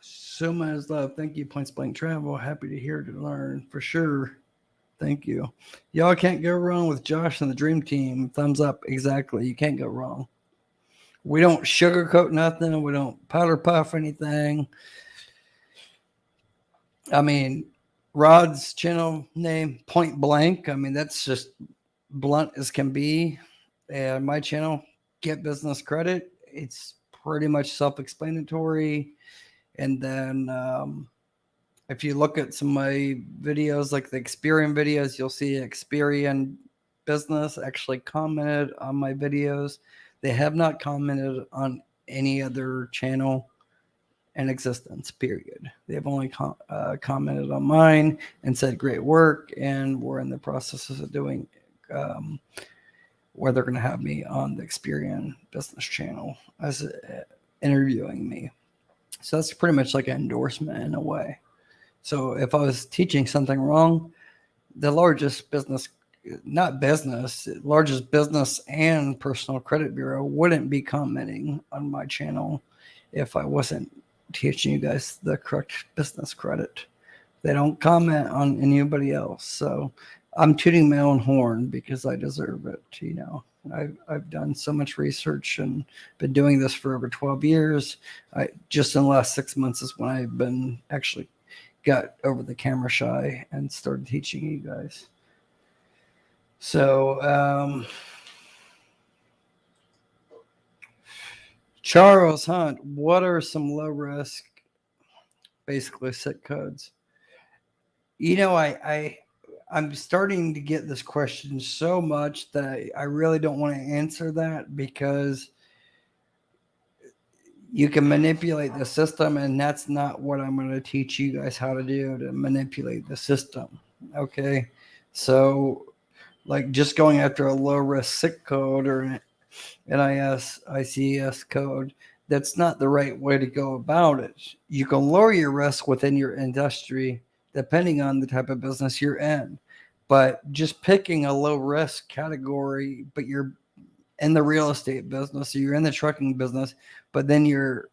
So much love. Thank you, Points Blank Travel. Happy to hear to learn for sure. Thank you. Y'all can't go wrong with Josh and the Dream Team. Thumbs up. Exactly. You can't go wrong. We don't sugarcoat nothing. We don't powder puff anything. I mean, Rod's channel name, Point Blank. I mean, that's just blunt as can be. And my channel, Get Business Credit. It's pretty much self-explanatory. And then if you look at some of my videos, like the Experian videos, you'll see Experian Business actually commented on my videos. They have not commented on any other channel in existence, period. They've only commented on mine and said great work, and we're in the process of doing where they're going to have me on the Experian Business channel as interviewing me. So that's pretty much like an endorsement in a way. So if I was teaching something wrong, the largest business and personal credit bureau wouldn't be commenting on my channel if I wasn't teaching you guys the correct business credit. They don't comment on anybody else. So I'm tooting my own horn because I deserve it. You know, I've done so much research and been doing this for over 12 years. Just in the last 6 months is when I've been actually got over the camera shy and started teaching you guys. So, Charles Hunt, what are some low risk, basically SIC codes? You know, I'm starting to get this question so much that I really don't want to answer that, because you can manipulate the system, and that's not what I'm going to teach you guys how to do, to manipulate the system. Okay. So like just going after a low risk SIC code or an NIS, ICS code, that's not the right way to go about it. You can lower your risk within your industry depending on the type of business you're in. But just picking a low risk category, but you're in the real estate business, or you're in the trucking business, but then you're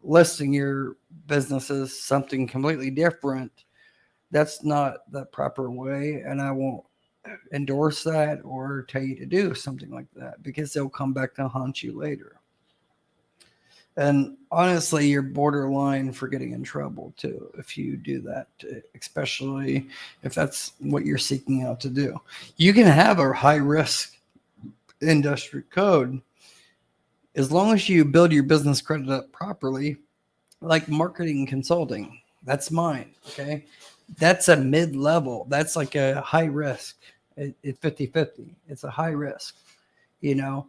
listing your business as something completely different, that's not the proper way. And I won't endorse that or tell you to do something like that, because they'll come back to haunt you later. And honestly, you're borderline for getting in trouble too if you do that, especially if that's what you're seeking out to do. You can have a high risk industry code as long as you build your business credit up properly, like marketing and consulting. That's mine. Okay. That's a mid-level. That's like a high risk. It's 50-50. It's a high risk, you know,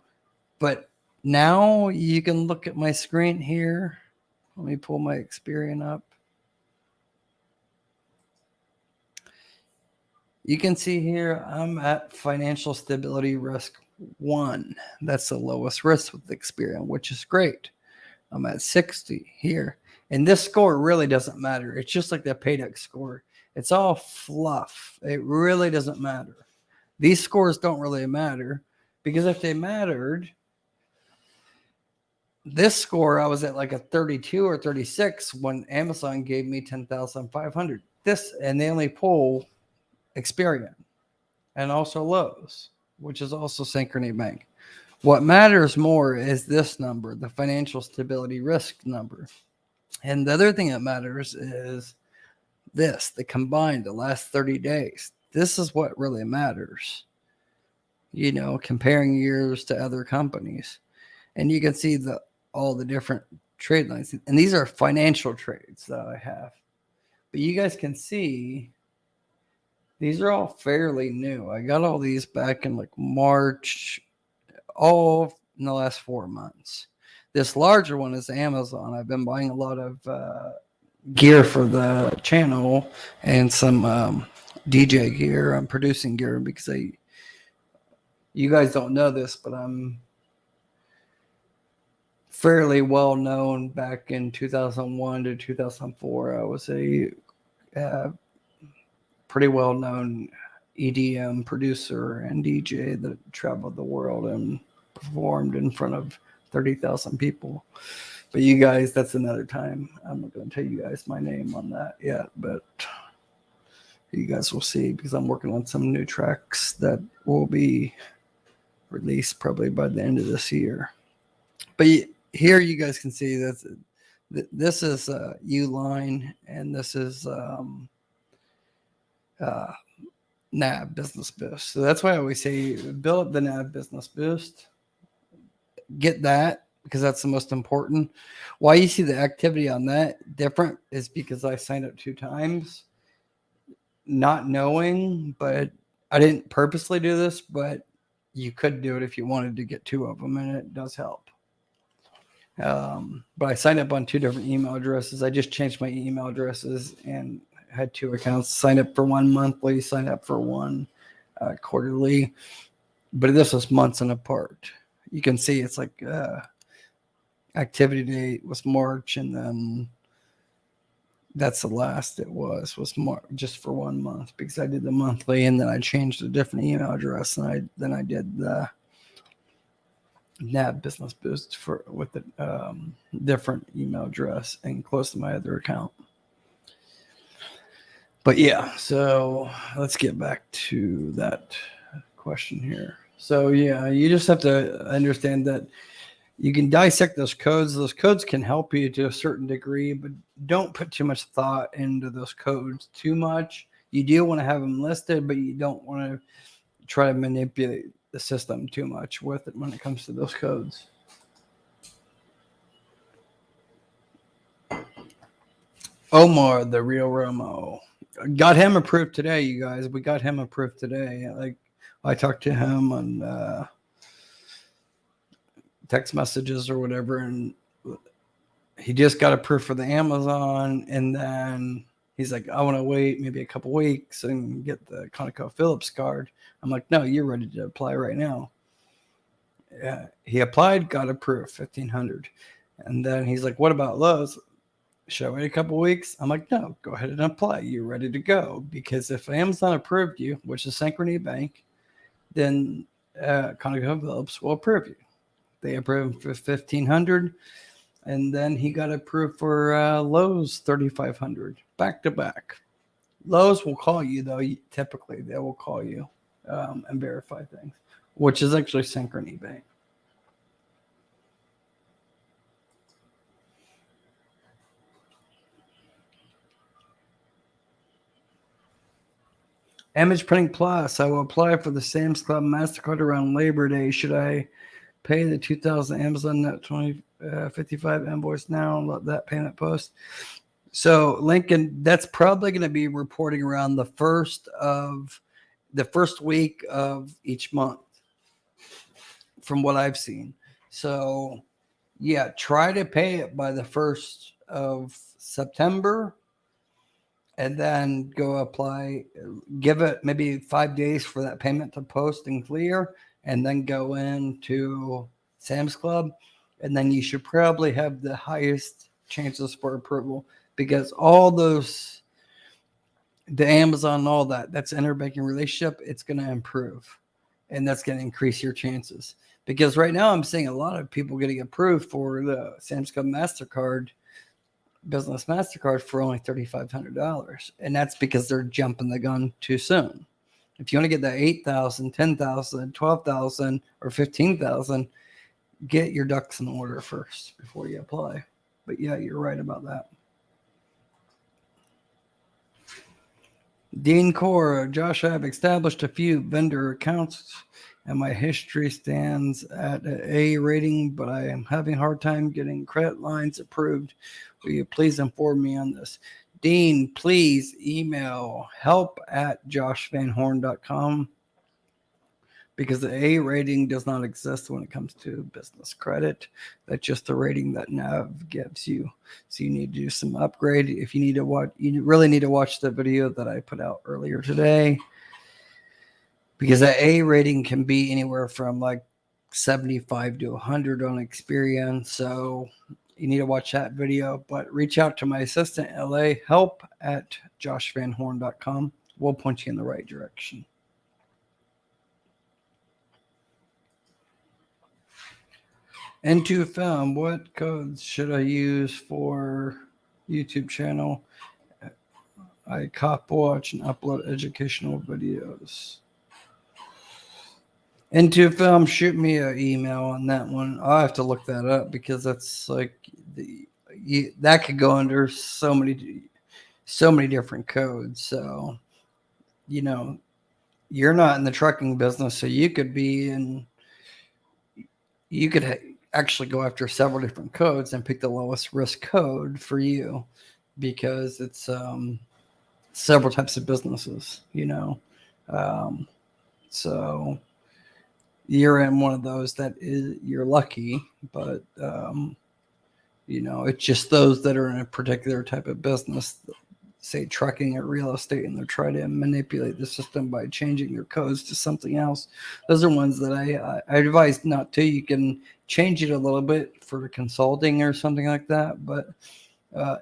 but now you can look at my screen here. Let me pull my Experian up. You can see here I'm at financial stability risk 1. That's the lowest risk with Experian, which is great. I'm at 60 here. And this score really doesn't matter. It's just like the paydex score. It's all fluff. It really doesn't matter. These scores don't really matter, because if they mattered, this score, I was at like a 32 or 36 when Amazon gave me 10,500. And they only pull Experian and also Lowe's, which is also Synchrony Bank. What matters more is this number, the financial stability risk number. And the other thing that matters is this, the combined, the last 30 days. This is what really matters, you know, comparing years to other companies. And you can see all the different trade lines. And these are financial trades that I have. But you guys can see these are all fairly new. I got all these back in like March, all in the last 4 months. This larger one is Amazon. I've been buying a lot of gear for the channel and some DJ gear. I'm producing gear because you guys don't know this, but I'm fairly well known. Back in 2001 to 2004, I was a pretty well known EDM producer and DJ that traveled the world and performed in front of 30,000 people. But you guys, that's another time. I'm not going to tell you guys my name on that yet, but you guys will see, because I'm working on some new tracks that will be released probably by the end of this year. But here you guys can see that this is Uline, and this is NAV Business Boost. So that's why I always say build up the NAV Business Boost. Get that, because that's the most important. Why you see the activity on that different is because I signed up 2 times, not knowing, but I didn't purposely do this, but you could do it if you wanted to get 2 of them, and it does help. But I signed up on 2 different email addresses. I just changed my email addresses and had 2 accounts. Signed up for one monthly, signed up for one quarterly, but this was months and apart. You can see it's like activity date was March, and then that's the last it was more just for 1 month, because I did the monthly, and then I changed a different email address, and I did the NAB Business Boost with a different email address and close to my other account. But yeah, so let's get back to that question here. So yeah, you just have to understand that you can dissect those codes. Those codes can help you to a certain degree, but don't put too much thought into those codes too much. You do want to have them listed, but you don't want to try to manipulate the system too much with it when it comes to those codes. Omar, the real Romo. Got him approved today, you guys. We got him approved today. Like, I talked to him on text messages or whatever, and he just got approved for the Amazon, and then he's like, I want to wait maybe a couple weeks and get the ConocoPhillips card. I'm like, no, you're ready to apply right now. Yeah, he applied, got approved, $1,500. And then he's like, what about Lowe's? Should I wait a couple weeks? I'm like, no, go ahead and apply. You're ready to go. Because if Amazon approved you, which is Synchrony Bank, then ConocoPhillips will approve you. They approved him for $1,500, and then he got approved for Lowe's $3,500 back to back. Lowe's will call you, though. Typically, they will call you and verify things, which is actually Synchrony Bank. Image Printing Plus. I will apply for the Sam's Club MasterCard around Labor Day. Should I pay the $2,000 Amazon Net 2055 invoice now and let that payment post? So Lincoln, that's probably going to be reporting around the first week of each month, from what I've seen. So yeah, try to pay it by the 1st of September. And then go apply, give it maybe 5 days for that payment to post and clear, and then go into Sam's Club. And then you should probably have the highest chances for approval, because all those, the Amazon and all that's interbanking relationship, it's going to improve. And that's going to increase your chances. Because right now I'm seeing a lot of people getting approved for the Sam's Club MasterCard, Business MasterCard, for only $3,500, and that's because they're jumping the gun too soon. If you want to get that $8,000, $10,000, $12,000, or $15,000, get your ducks in order first before you apply. But yeah, you're right about that. Dean Core, Josh, I've established a few vendor accounts, and my history stands at an A rating, but I am having a hard time getting credit lines approved. Will you please inform me on this? Dean, please email help@joshvanhorn.com, because the A rating does not exist when it comes to business credit. That's just the rating that NAV gives you. So you need to do some upgrade. If you need to watch, you really need to watch the video that I put out earlier today, because that A rating can be anywhere from like 75 to 100 on Experian. So you need to watch that video, but reach out to my assistant, LA, help@joshvanhorn.com. We'll point you in the right direction. Into Film, what codes should I use for YouTube channel? I cop watch and upload educational videos. Into Film, shoot me an email on that one. I'll have to look that up, because that's like that could go under so many different codes. So, you're not in the trucking business, so you could actually go after several different codes and pick the lowest risk code for you, because it's several types of businesses, so you're in one of those that is, you're lucky, but it's just those that are in a particular type of business. say trucking or real estate, and they're trying to manipulate the system by changing their codes to something else. Those are ones that I advise not to. You can change it a little bit for consulting or something like that, but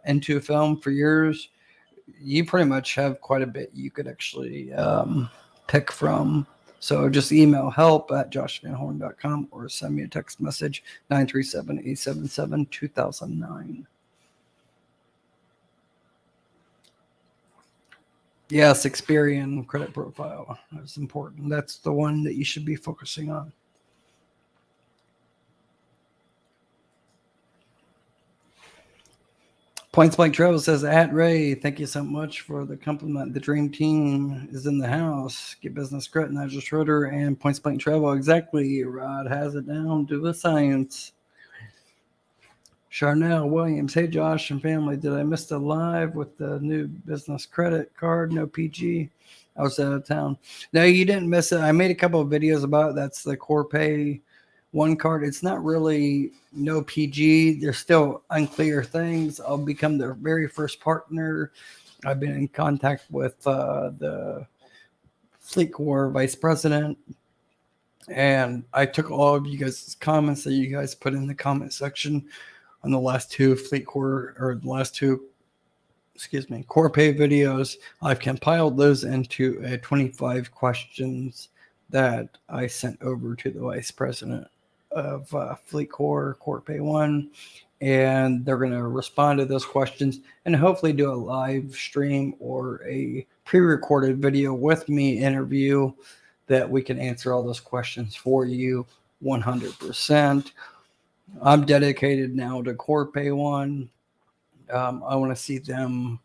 into film for yours, you pretty much have quite a bit you could actually pick from. So just email help@joshvanhorn.com or send me a text message 937-877-2009. Yes, Experian credit profile. That's important. That's the one that you should be focusing on. Points Blank Travel says, at Ray, thank you so much for the compliment. The dream team is in the house. Get Business Credit, Nigel Schroeder, and Points Blank Travel. Exactly. Rod has it down to the science. Charnel Williams, hey Josh and family, did I miss the live with the new business credit card? No PG. I was out of town. No, you didn't miss it. I made a couple of videos about it. That's the Corpay one card. It's not really no PG. There's still unclear things. I'll become their very first partner. I've been in contact with the Fleet Corps vice president, and I took all of you guys' comments that you guys put in the comment section on the last two Corpay videos. I've compiled those into 25 questions that I sent over to the vice president of Fleet Corps, Corpay One, and they're going to respond to those questions and hopefully do a live stream or a pre-recorded video with me interview that we can answer all those questions for you 100%. I'm dedicated now to Corpay One. I want to see them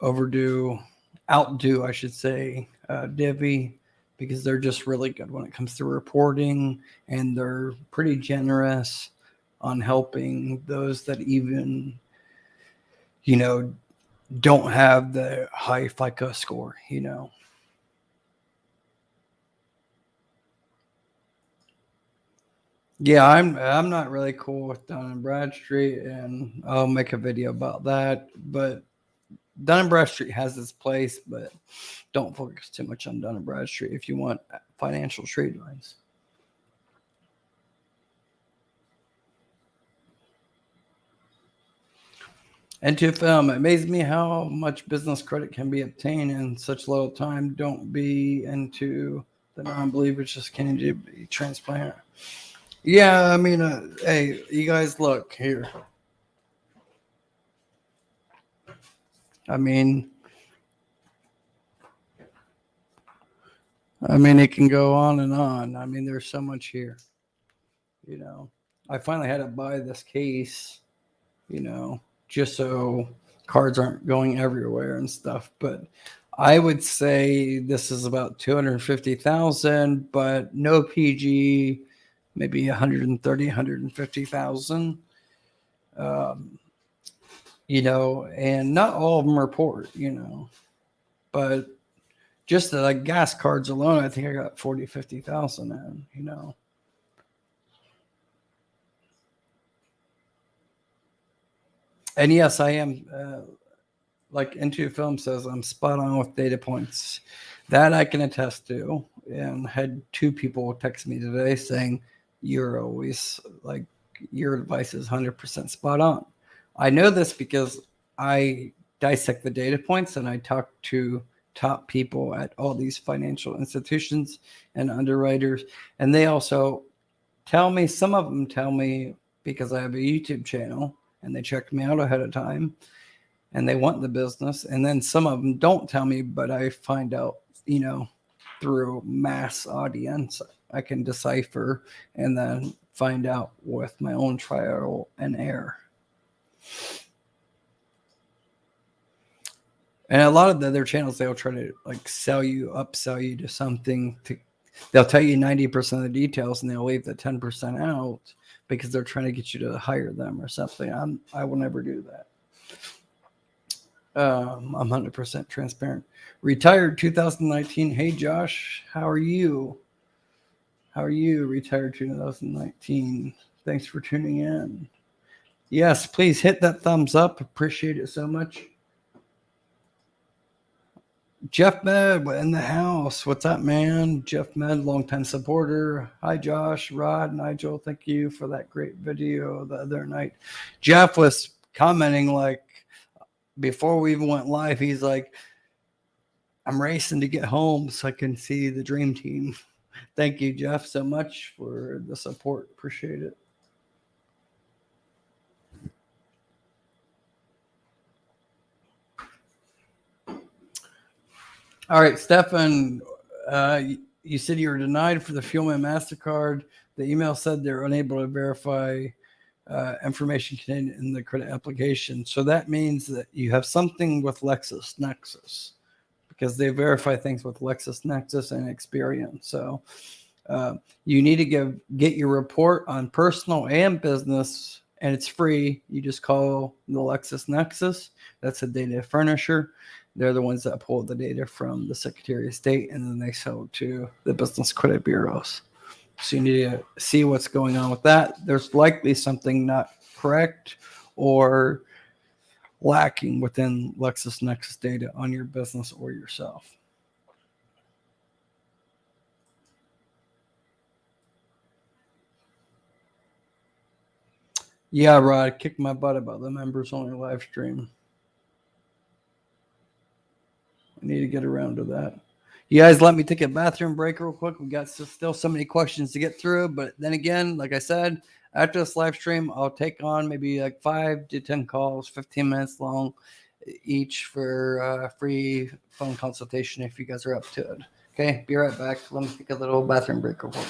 outdo, I should say, Divvy, because they're just really good when it comes to reporting, and they're pretty generous on helping those that even, don't have the high FICO score, Yeah, I'm not really cool with Dun and Bradstreet, and I'll make a video about that. But Dun and Bradstreet has its place, but don't focus too much on Dun and Bradstreet if you want financial trade lines. And to film, it amazes me how much business credit can be obtained in such little time. Don't be into the non-believers, just can't be transparent. Yeah, I mean, hey, you guys, look here. I mean, it can go on and on. I mean, there's so much here. I finally had to buy this case, just so cards aren't going everywhere and stuff. But I would say this is about 250,000, but no PG, maybe 130, 150,000. And not all of them report, but just the gas cards alone, I think I got 40, 50,000 in, And yes, I am, like Into Film says, I'm spot on with data points. That I can attest to. And had two people text me today saying, you're always your advice is 100% spot on. I know this because I dissect the data points and I talk to top people at all these financial institutions and underwriters. And they also tell me, some of them tell me because I have a YouTube channel and they checked me out ahead of time and they want the business. And then some of them don't tell me, but I find out, through mass audience, I can decipher and then find out with my own trial and error. And a lot of the other channels, they'll try to upsell you to something. They'll tell you 90% of the details and they'll leave the 10% out because they're trying to get you to hire them or something. I will never do that. I'm 100% transparent. Retired 2019. Hey, Josh, how are you? Retired 2019. Thanks for tuning in. Yes, please hit that thumbs up. Appreciate it so much. Jeff Med in the house. What's up, man? Jeff Med, longtime supporter. Hi, Josh, Rod, Nigel. Thank you for that great video the other night. Jeff was commenting like before we even went live. He's like, I'm racing to get home so I can see the dream team. Thank you, Jeff, so much for the support. Appreciate it. All right, Stefan, you said you were denied for the Fuelman MasterCard. The email said they're unable to verify information contained in the credit application. So that means that you have something with LexisNexis because they verify things with LexisNexis and Experian. So you need to get your report on personal and business, and it's free. You just call the LexisNexis. That's a data furnisher. They're the ones that pull the data from the Secretary of State, and then they sell it to the business credit bureaus. So you need to see what's going on with that. There's likely something not correct or lacking within LexisNexis data on your business or yourself. Yeah, Rod, kicked my butt about the members only live stream. I need to get around to that. You guys let me take a bathroom break real quick. We got still so many questions to get through. But then again, like I said, after this live stream, I'll take on maybe like 5 to 10 calls, 15 minutes long each for free phone consultation if you guys are up to it. Okay, be right back. Let me take a little bathroom break real quick.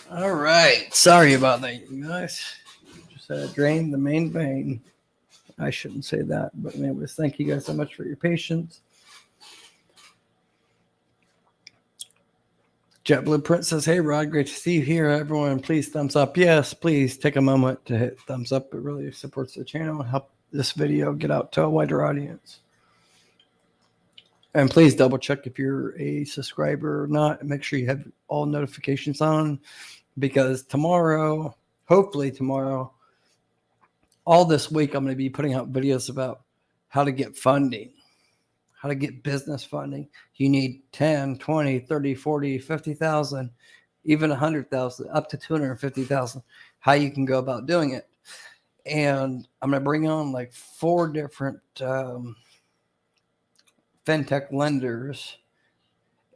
All right. Sorry about that, you guys. Just drained the main vein. I shouldn't say that, but anyways, thank you guys so much for your patience. Jet Blueprint says, hey, Rod, great to see you here. Everyone, please thumbs up. Yes, please take a moment to hit thumbs up. It really supports the channel and help this video get out to a wider audience. And please double check if you're a subscriber or not. Make sure you have all notifications on, because tomorrow, hopefully tomorrow, all this week, I'm going to be putting out videos about how to get funding, how to get business funding. You need 10, 20, 30, 40, 50,000, even 100,000, up to 250,000, how you can go about doing it. And I'm going to bring on like 4 different fintech lenders.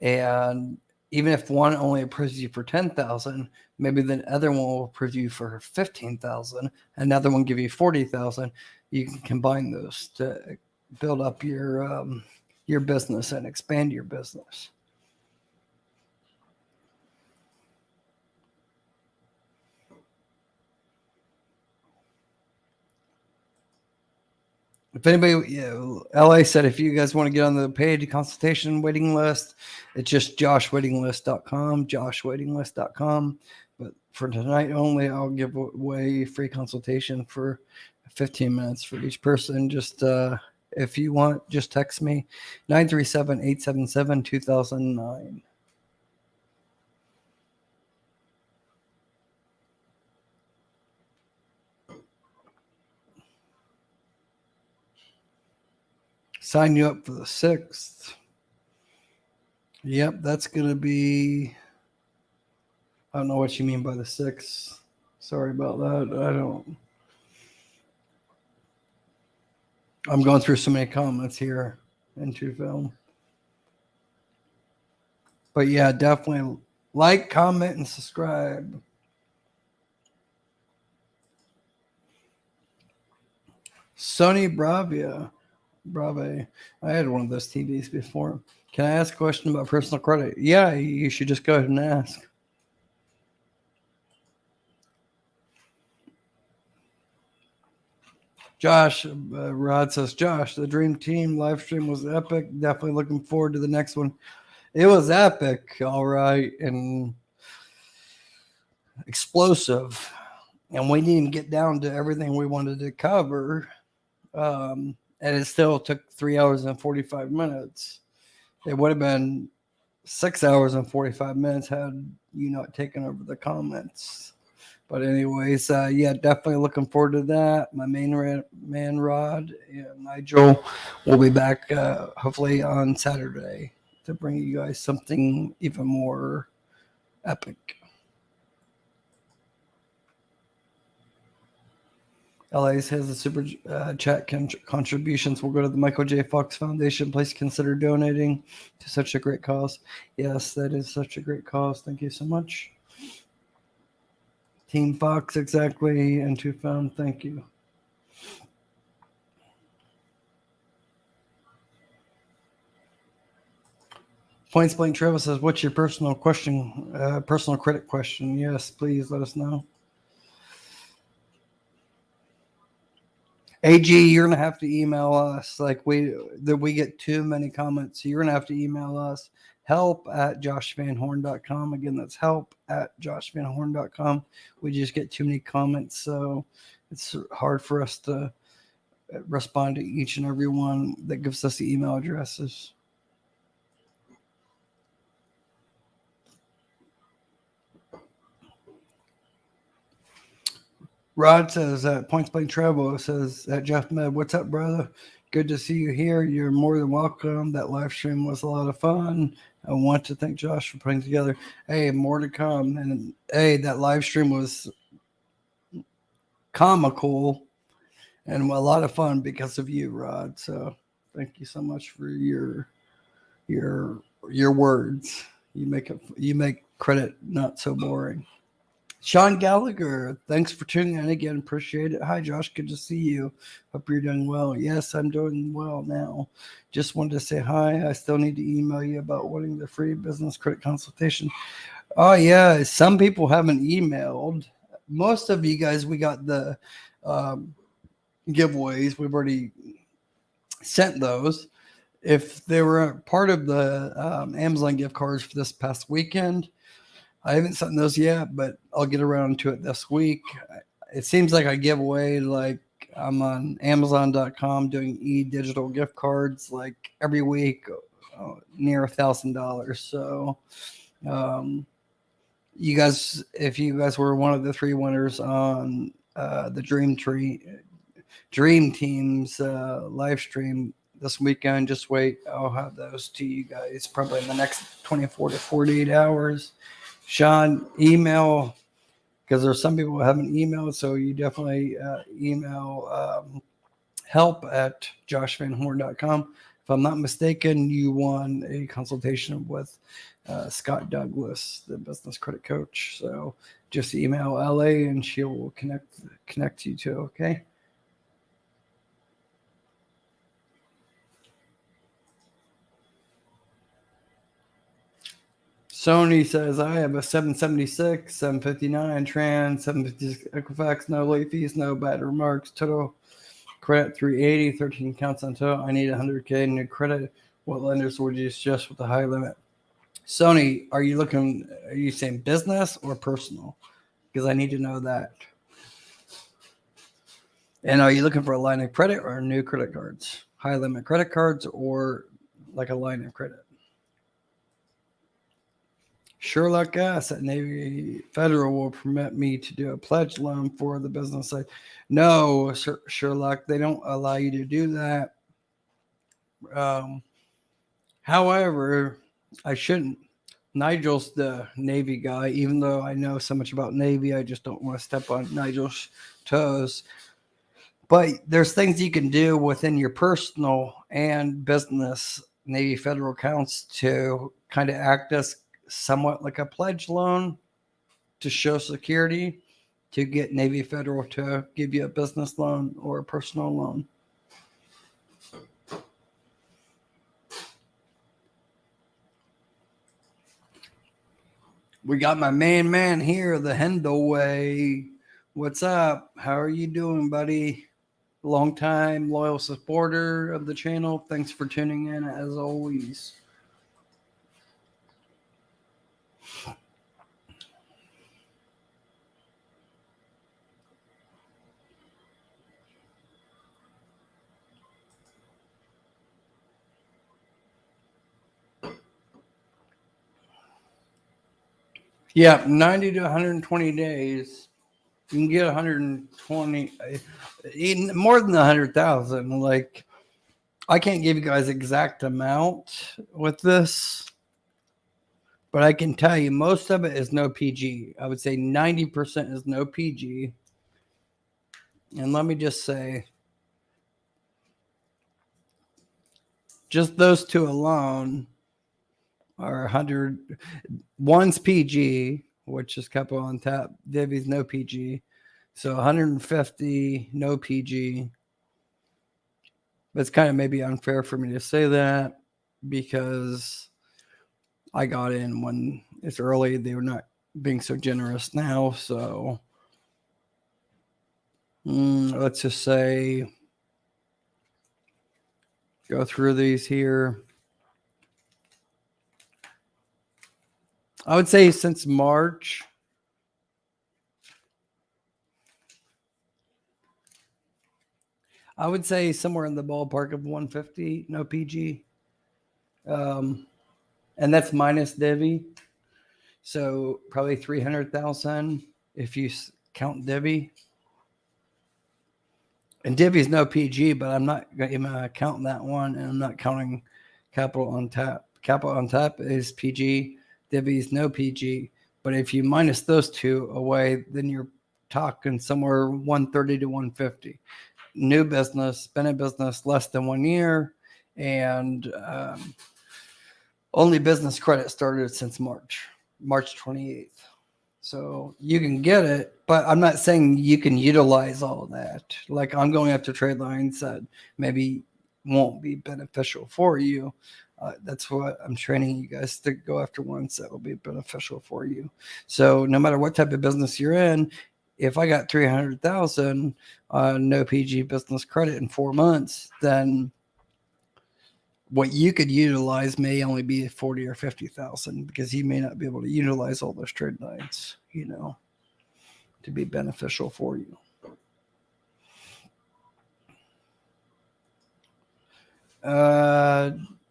And even if one only approves you for 10,000, maybe the other one will approve you for 15,000, another one give you 40,000. You can combine those to build up your business and expand your business. If anybody, LA said, if you guys want to get on the paid consultation waiting list, it's just joshwaitinglist.com, joshwaitinglist.com. But for tonight only, I'll give away free consultation for 15 minutes for each person. Just if you want, just text me 937-877-2009. Sign you up for the 6th. Yep, that's going to be, I don't know what you mean by the 6th. Sorry about that. I'm going through so many comments here into film. But yeah, definitely like, comment, and subscribe. Sony Brave. I had one of those TVs before. Can I ask a question about personal credit? Yeah, you should just go ahead and ask. Josh, Rod says, Josh, the Dream Team live stream was epic. Definitely looking forward to the next one. It was epic, all right, and explosive. And we didn't even get down to everything we wanted to cover. And it still took 3 hours and 45 minutes. It would have been 6 hours and 45 minutes had you not taken over the comments. But anyways, yeah, definitely looking forward to that. My main man, Rod, and Nigel will be back hopefully on Saturday to bring you guys something even more epic. LA's has a super chat contributions will go to the Michael J. Fox Foundation. Please consider donating to such a great cause. Yes, that is such a great cause. Thank you so much. Team Fox, exactly, and Two Found. Thank you. Points Blank Travel says, what's your personal question, personal credit question? Yes, please let us know. AG, you're going to have to email us. Like we get too many comments. So you're going to have to email us help@joshvanhorn.com. Again, that's help@joshvanhorn.com. We just get too many comments. So it's hard for us to respond to each and every one that gives us the email addresses. Rod says, Points Blank Travel says, Jeff Med, what's up, brother? Good to see you here. You're more than welcome. That live stream was a lot of fun. I want to thank Josh for putting together. Hey, more to come. And hey, that live stream was comical and a lot of fun because of you, Rod. So thank you so much for your words. You make credit not so boring. Sean Gallagher, thanks for tuning in again. Appreciate it. Hi, Josh. Good to see you. Hope you're doing well. Yes, I'm doing well now. Just wanted to say hi. I still need to email you about wanting the free business credit consultation. Oh, yeah. Some people haven't emailed. Most of you guys, we got the giveaways. We've already sent those. If they were part of the Amazon gift cards for this past weekend, I haven't sent those yet, but I'll get around to it this week. It seems like I give away, like I'm on Amazon.com doing e-digital gift cards like every week, near $1,000. So you guys, if you guys were one of the 3 winners on the Dream Team's live stream this weekend, just wait. I'll have those to you guys probably in the next 24 to 48 hours. Sean, email, because there's some people who haven't emailed, so you definitely email help@joshvanhorn.com. If I'm not mistaken, you won a consultation with Scott Douglas, the business credit coach. So just email LA and she'll connect you to, okay? Sony says, I have a 776, 759 Trans, 756 Equifax, no late fees, no bad remarks, total Credit 380, 13 counts on total. I need 100K new credit. What lenders would you suggest with a high limit? Sony, are you saying business or personal? Because I need to know that. And are you looking for a line of credit or new credit cards? High limit credit cards or like a line of credit? Sherlock asks that Navy Federal will permit me to do a pledge loan for the business side. No, Sherlock, they don't allow you to do that. However, I shouldn't. Nigel's the Navy guy. Even though I know so much about Navy, I just don't want to step on Nigel's toes. But there's things you can do within your personal and business Navy Federal accounts to kind of act as somewhat like a pledge loan to show security to get Navy Federal to give you a business loan or a personal loan. We got my main man here, the Hendel way. What's up? How are you doing, buddy? Long time loyal supporter of the channel. Thanks for tuning in as always. Yeah, 90 to 120 days. You can get 120, even more than 100,000. Like, I can't give you guys exact amount with this, but I can tell you most of it is no PG. I would say 90% is no PG. And let me just say, just those two alone are 100. One's PG, which is couple on tap. Divvy's no PG. So 150, no PG. But it's kind of maybe unfair for me to say that because I got in when it's early. They were not being so generous now. So let's just say, go through these here. I would say since March, I would say somewhere in the ballpark of 150, no PG. And that's minus Divvy. So probably 300,000 if you count Divvy. And Divvy's no PG, but I'm not going to count that one, and I'm not counting Capital on Tap. Capital on Tap is PG. Divvy's no PG. But if you minus those two away, then you're talking somewhere 130 to 150. New business, been in business less than 1 year, and only business credit started since March 28th. So you can get it, but I'm not saying you can utilize all of that. Like, I'm going after trade lines that maybe won't be beneficial for you. That's what I'm training you guys to go after, ones that will be beneficial for you. So no matter what type of business you're in, if I got 300,000 no PG business credit in 4 months, then what you could utilize may only be 40 or 50,000 because you may not be able to utilize all those trade lines, to be beneficial for you.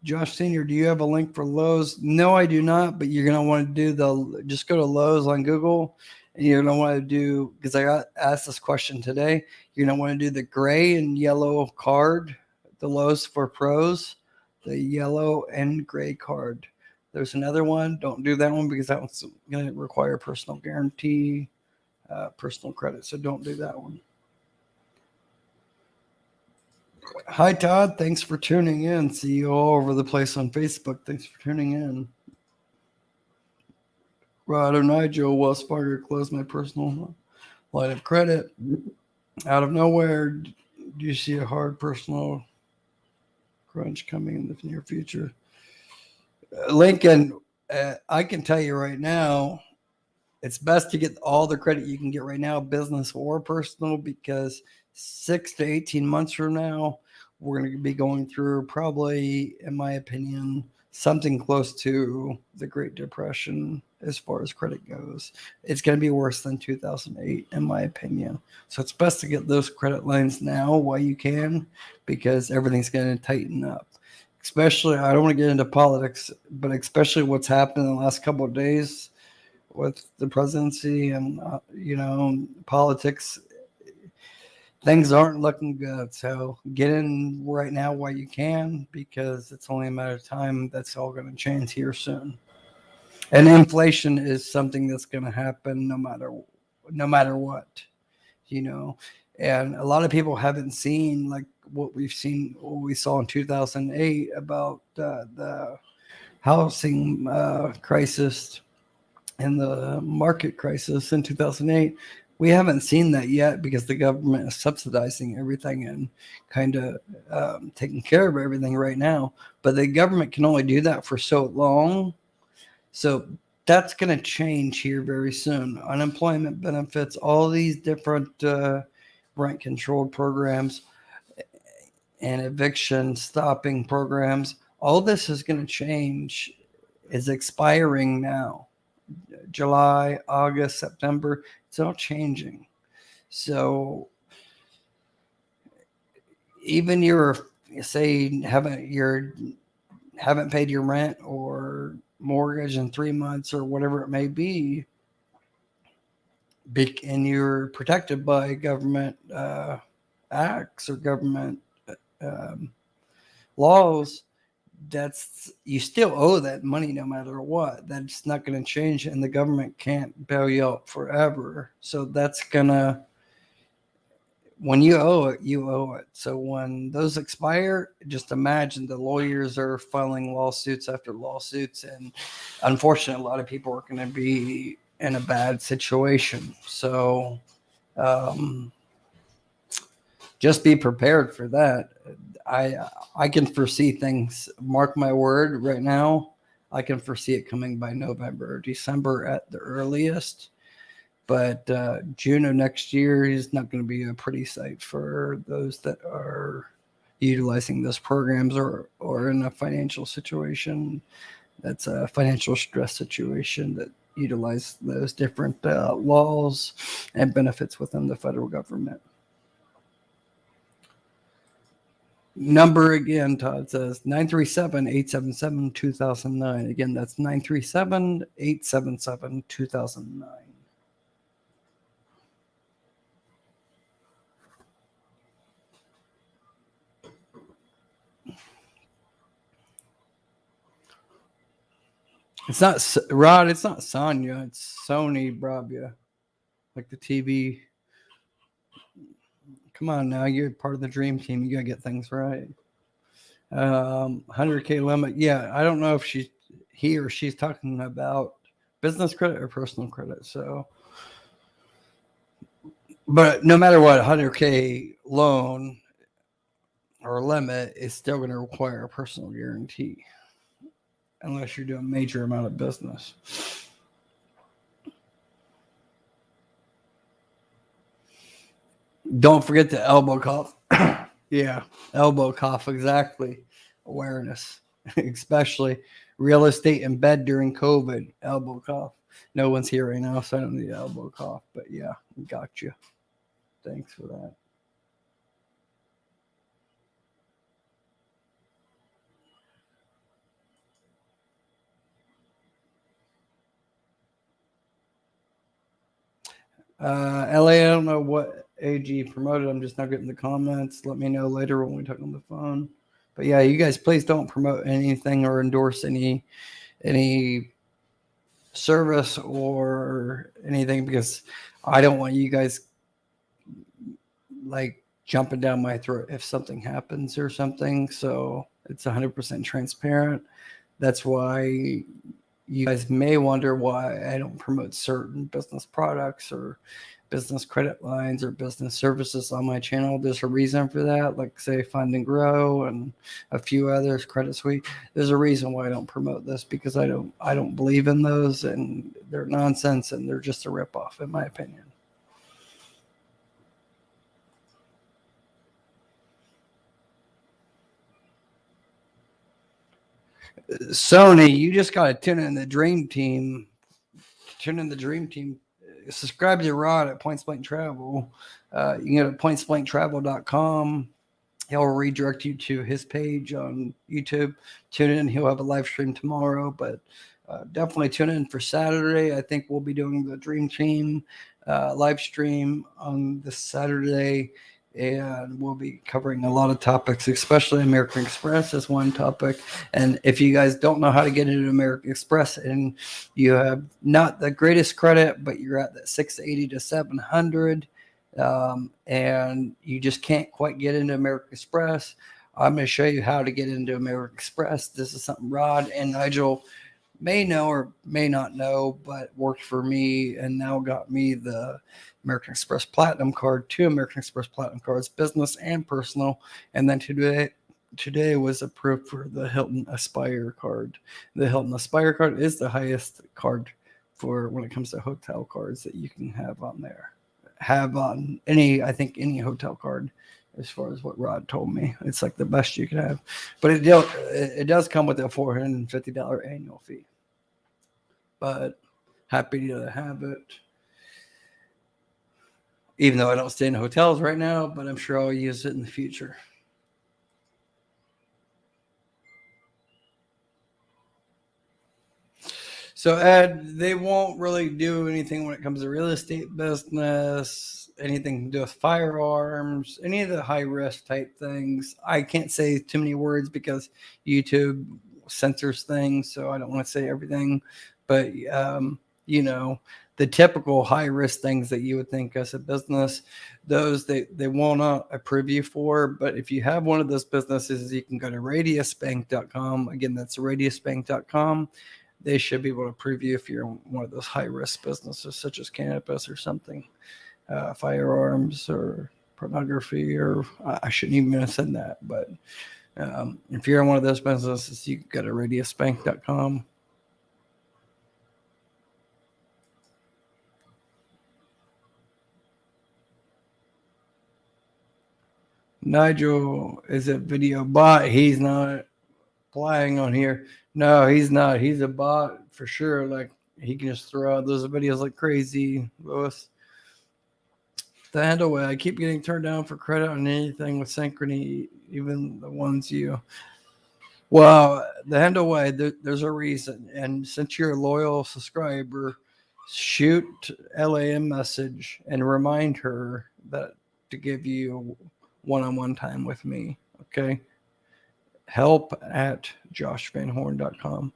Josh Senior, do you have a link for Lowe's? No, I do not, but you're going to want to do just go to Lowe's on Google, and you're going to want to do, because I got asked this question today, you're going to want to do the gray and yellow card, the Lowe's for Pros, the yellow and gray card. There's another one. Don't do that one because that one's going to require personal guarantee, personal credit. So don't do that one. Hi, Todd. Thanks for tuning in. See you all over the place on Facebook. Thanks for tuning in. Rod or Nigel, Wells Fargo closed my personal line of credit. Out of nowhere, do you see a hard personal crunch coming in the near future? Lincoln, I can tell you right now, it's best to get all the credit you can get right now, business or personal, because 6 to 18 months from now, we're going to be going through probably, in my opinion, something close to the Great Depression as far as credit goes. It's going to be worse than 2008, in my opinion. So it's best to get those credit lines now while you can, because everything's going to tighten up. Especially, I don't want to get into politics, but especially what's happened in the last couple of days with the presidency and, politics. Things aren't looking good. So get in right now while you can, because it's only a matter of time. That's all going to change here soon. And inflation is something that's going to happen no matter what, And a lot of people haven't seen like what we saw in 2008 about the housing crisis and the market crisis in 2008. We haven't seen that yet because the government is subsidizing everything and kind of taking care of everything right now. But the government can only do that for so long. So that's going to change here very soon. Unemployment benefits, all these different rent-controlled programs and eviction stopping programs, all this is going to change. Is expiring now. July, August, September, it's all changing. So even haven't paid your rent or mortgage in 3 months or whatever it may be, and you're protected by government acts or government laws, you still owe that money no matter what. That's not going to change, and the government can't bail you out forever. So that's gonna, when you owe it, you owe it. So when those expire, just imagine the lawyers are filing lawsuits after lawsuits, and unfortunately, a lot of people are going to be in a bad situation. So just be prepared for that. I can foresee things, mark my word right now, I can foresee it coming by November or December at the earliest. But June of next year is not going to be a pretty sight for those that are utilizing those programs or in a financial situation that's a financial stress situation that utilize those different laws and benefits within the federal government. Number again, Todd says 937-877-2009. Again, that's 937-877-2009. It's not Rod. It's not Sonya. It's Sony Brabia, like the TV. Come on now, you're part of the dream team. You gotta get things right. 100K limit. Yeah, I don't know if he or she's talking about business credit or personal credit. So, but no matter what, 100K loan or limit is still going to require a personal guarantee, unless you're doing a major amount of business. Don't forget the elbow cough. Yeah, elbow cough, exactly. Awareness, especially real estate in bed during COVID, elbow cough. No one's here right now, so I don't need elbow cough. But yeah, got you. Thanks for that. LA, I don't know what AG promoted. I'm just not getting the comments. Let me know later when we talk on the phone. But yeah, you guys, please don't promote anything or endorse any service or anything, because I don't want you guys like jumping down my throat if something happens or something. So it's 100% transparent. That's why you guys may wonder why I don't promote certain business products or business credit lines or business services on my channel. There's a reason for that, like say Fund and Grow and a few others, Credit Suite. There's a reason why I don't promote this, because I don't believe in those, and they're nonsense, and they're just a ripoff, in my opinion. Sony, you just got to tune in the Dream Team. Tune in the Dream Team. Subscribe to Rod at Points Blank Travel. You can go to pointsblanktravel.com. He'll redirect you to his page on YouTube. Tune in. He'll have a live stream tomorrow, but definitely tune in for Saturday. I think we'll be doing the Dream Team live stream on this Saturday, and we'll be covering a lot of topics, especially American Express is one topic. And if you guys don't know how to get into American Express and you have not the greatest credit, but you're at that 680 to 700, and you just can't quite get into American Express, I'm going to show you how to get into American Express. This is something Rod and Nigel may know or may not know, but worked for me and now got me the American Express Platinum card, 2 American Express Platinum cards, business and personal. And then today was approved for the Hilton Aspire card. The Hilton Aspire card is the highest card for when it comes to hotel cards that you can have on there. Have on I think any hotel card, as far as what Rod told me. It's like the best you can have. But it does come with a $450 annual fee. But happy to have it. Even though I don't stay in hotels right now, but I'm sure I'll use it in the future. So Ed, they won't really do anything when it comes to real estate business, anything to do with firearms, any of the high risk type things. I can't say too many words because YouTube censors things, so I don't want to say everything. But you know, the typical high risk things that you would think as a business, those they will not approve you for. But if you have one of those businesses, you can go to radiusbank.com. Again, that's radiusbank.com. They should be able to approve you if you're one of those high-risk businesses, such as cannabis or something, firearms or pornography, or I shouldn't even have said that. But if you're in one of those businesses, you can go to radiusbank.com. Nigel is a video bot. He's not applying on here. No, he's not. He's a bot for sure. Like, he can just throw out those videos like crazy, Lewis. The handle way, I keep getting turned down for credit on anything with Synchrony, even the ones you. Well, the handle way, there's a reason. And since you're a loyal subscriber, shoot LA a message and remind her that to give you one-on-one time with me. Okay. help@joshvanhorn.com.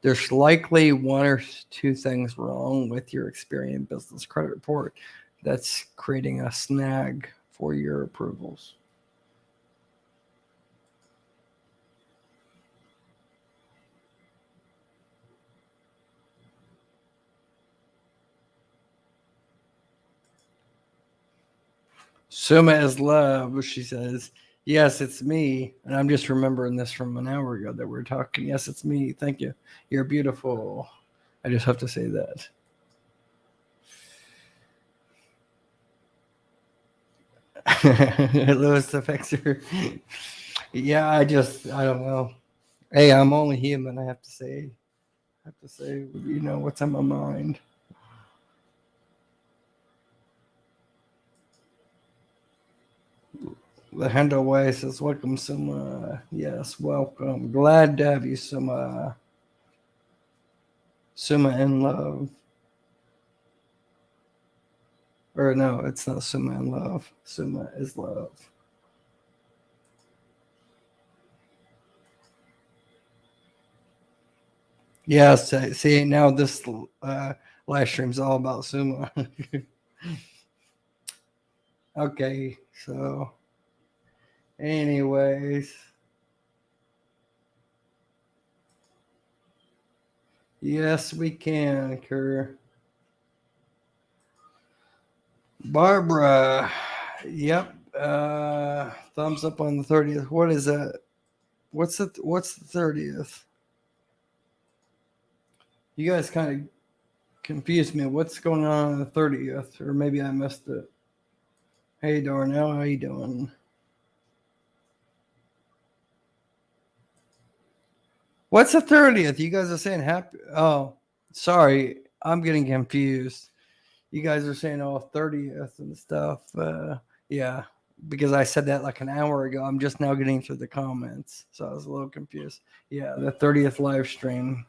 There's likely 1 or 2 things wrong with your Experian business credit report that's creating a snag for your approvals. Suma is love, she says. Yes, it's me. And I'm just remembering this from an hour ago that we're talking. Yes, it's me. Thank you. You're beautiful. I just have to say that. Lewis the Fixer. Yeah, I don't know. Hey, I'm only human. I have to say, you know, what's on my mind. The handle way says, welcome, Suma. Yes, welcome. Glad to have you, Suma. Suma in love. Or no, it's not Suma in love. Suma is love. Yes, see, now this live stream's all about Suma. Okay, so anyways. Yes, we can, Kerr. Barbara, yep. Thumbs up on the 30th. What is that? What's the 30th? You guys kind of confused me. What's going on the 30th? Or maybe I missed it. Hey, Darnell, how you doing? What's the 30th? You guys are saying happy. Oh, sorry. I'm getting confused. You guys are saying, oh, 30th and stuff. Yeah, because I said that like an hour ago. I'm just now getting through the comments. So I was a little confused. Yeah, the 30th live stream.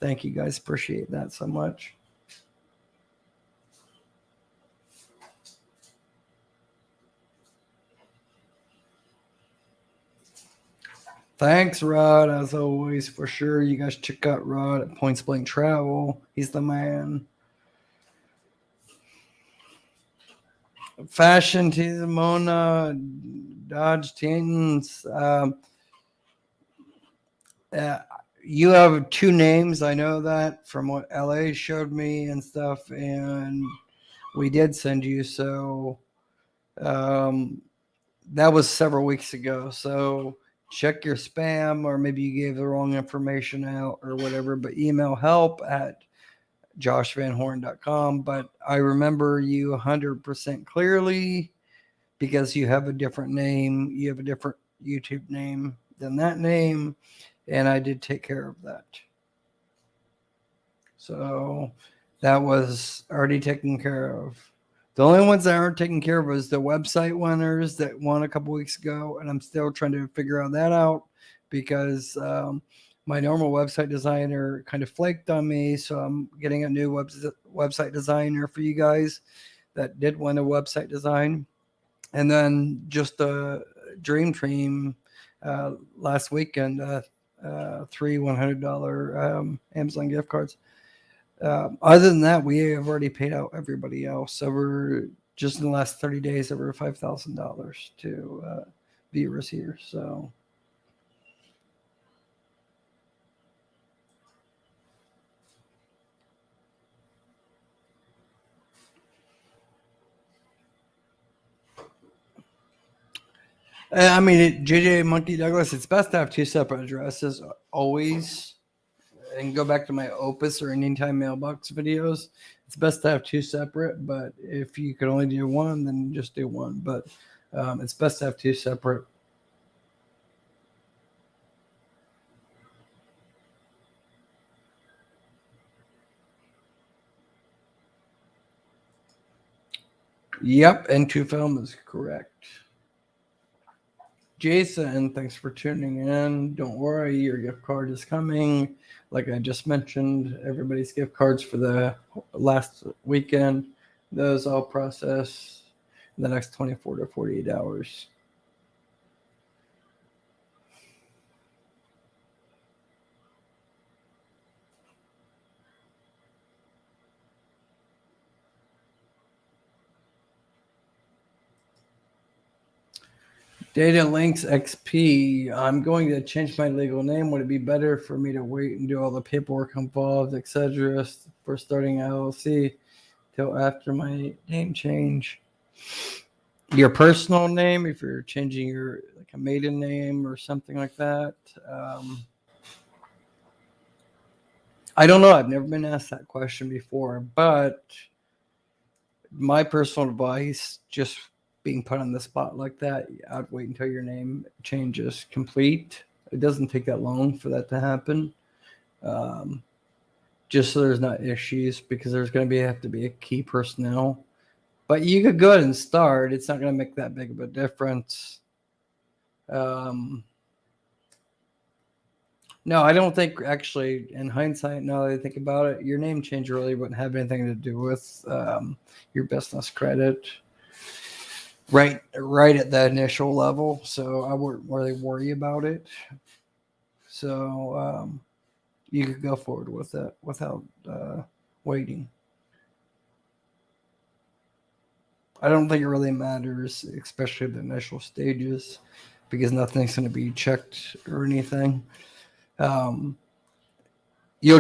Thank you guys. Appreciate that so much. Thanks, Rod, as always, for sure. You guys check out Rod at Points Blank Travel. He's the man. Fashion, Mona, Dodge Titans. Uh, you have two names. I know that from what LA showed me and stuff, and we did send you. So that was several weeks ago. So check your spam, or maybe you gave the wrong information out or whatever. But email help at joshvanhorn.com. But I remember you 100% clearly because you have a different name. You have a different YouTube name than that name. And I did take care of that. So that was already taken care of. The only ones that aren't taken care of was the website winners that won a couple weeks ago. And I'm still trying to figure that out because my normal website designer kind of flaked on me. So I'm getting a new website designer for you guys that did win a website design. And then just a dream team last weekend, 3 $100 Amazon gift cards. Other than that, we have already paid out everybody else. So we're just in the last 30 days over $5,000 to viewers here. So. I mean, JJ Monkey Douglas, it's best to have two separate addresses always. And go back to my Opus or Anytime Mailbox videos. It's best to have two separate, but if you could only do one, then just do one. But it's best to have two separate. Yep, and two film is correct. Jason, thanks for tuning in. Don't worry, your gift card is coming. Like I just mentioned, everybody's gift cards for the last weekend, those all process in the next 24 to 48 hours. Data Links XP. I'm going to change my legal name. Would it be better for me to wait and do all the paperwork involved, etc., for starting LLC till after my name change? Your personal name, if you're changing your like a maiden name or something like that. I don't know. I've never been asked that question before, but my personal advice, just being put on the spot like that, I'd wait until your name changes complete. It doesn't take that long for that to happen. Just so there's not issues, because there's going to have to be a key personnel. But you could go ahead and start. It's not going to make that big of a difference. No, I don't think, actually, in hindsight, now that I think about it, your name change really wouldn't have anything to do with your business credit right at the initial level. So I wouldn't really worry about it. So you could go forward with that without waiting. I don't think it really matters, especially the initial stages, because nothing's going to be checked or anything. You'll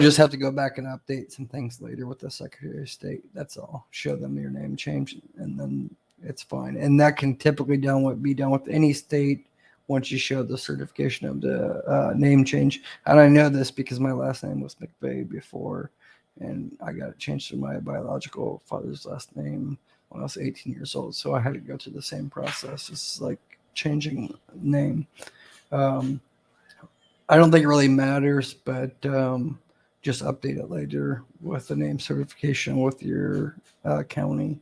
just have to go back and update some things later with the Secretary of State. That's all. Show them your name change, and then it's fine. And that can typically be done with any state once you show the certification of the name change. And I know this because my last name was McVeigh before, and I got it changed to my biological father's last name when I was 18 years old. So I had to go through the same process. It's like changing name. I don't think it really matters, but just update it later with the name certification with your county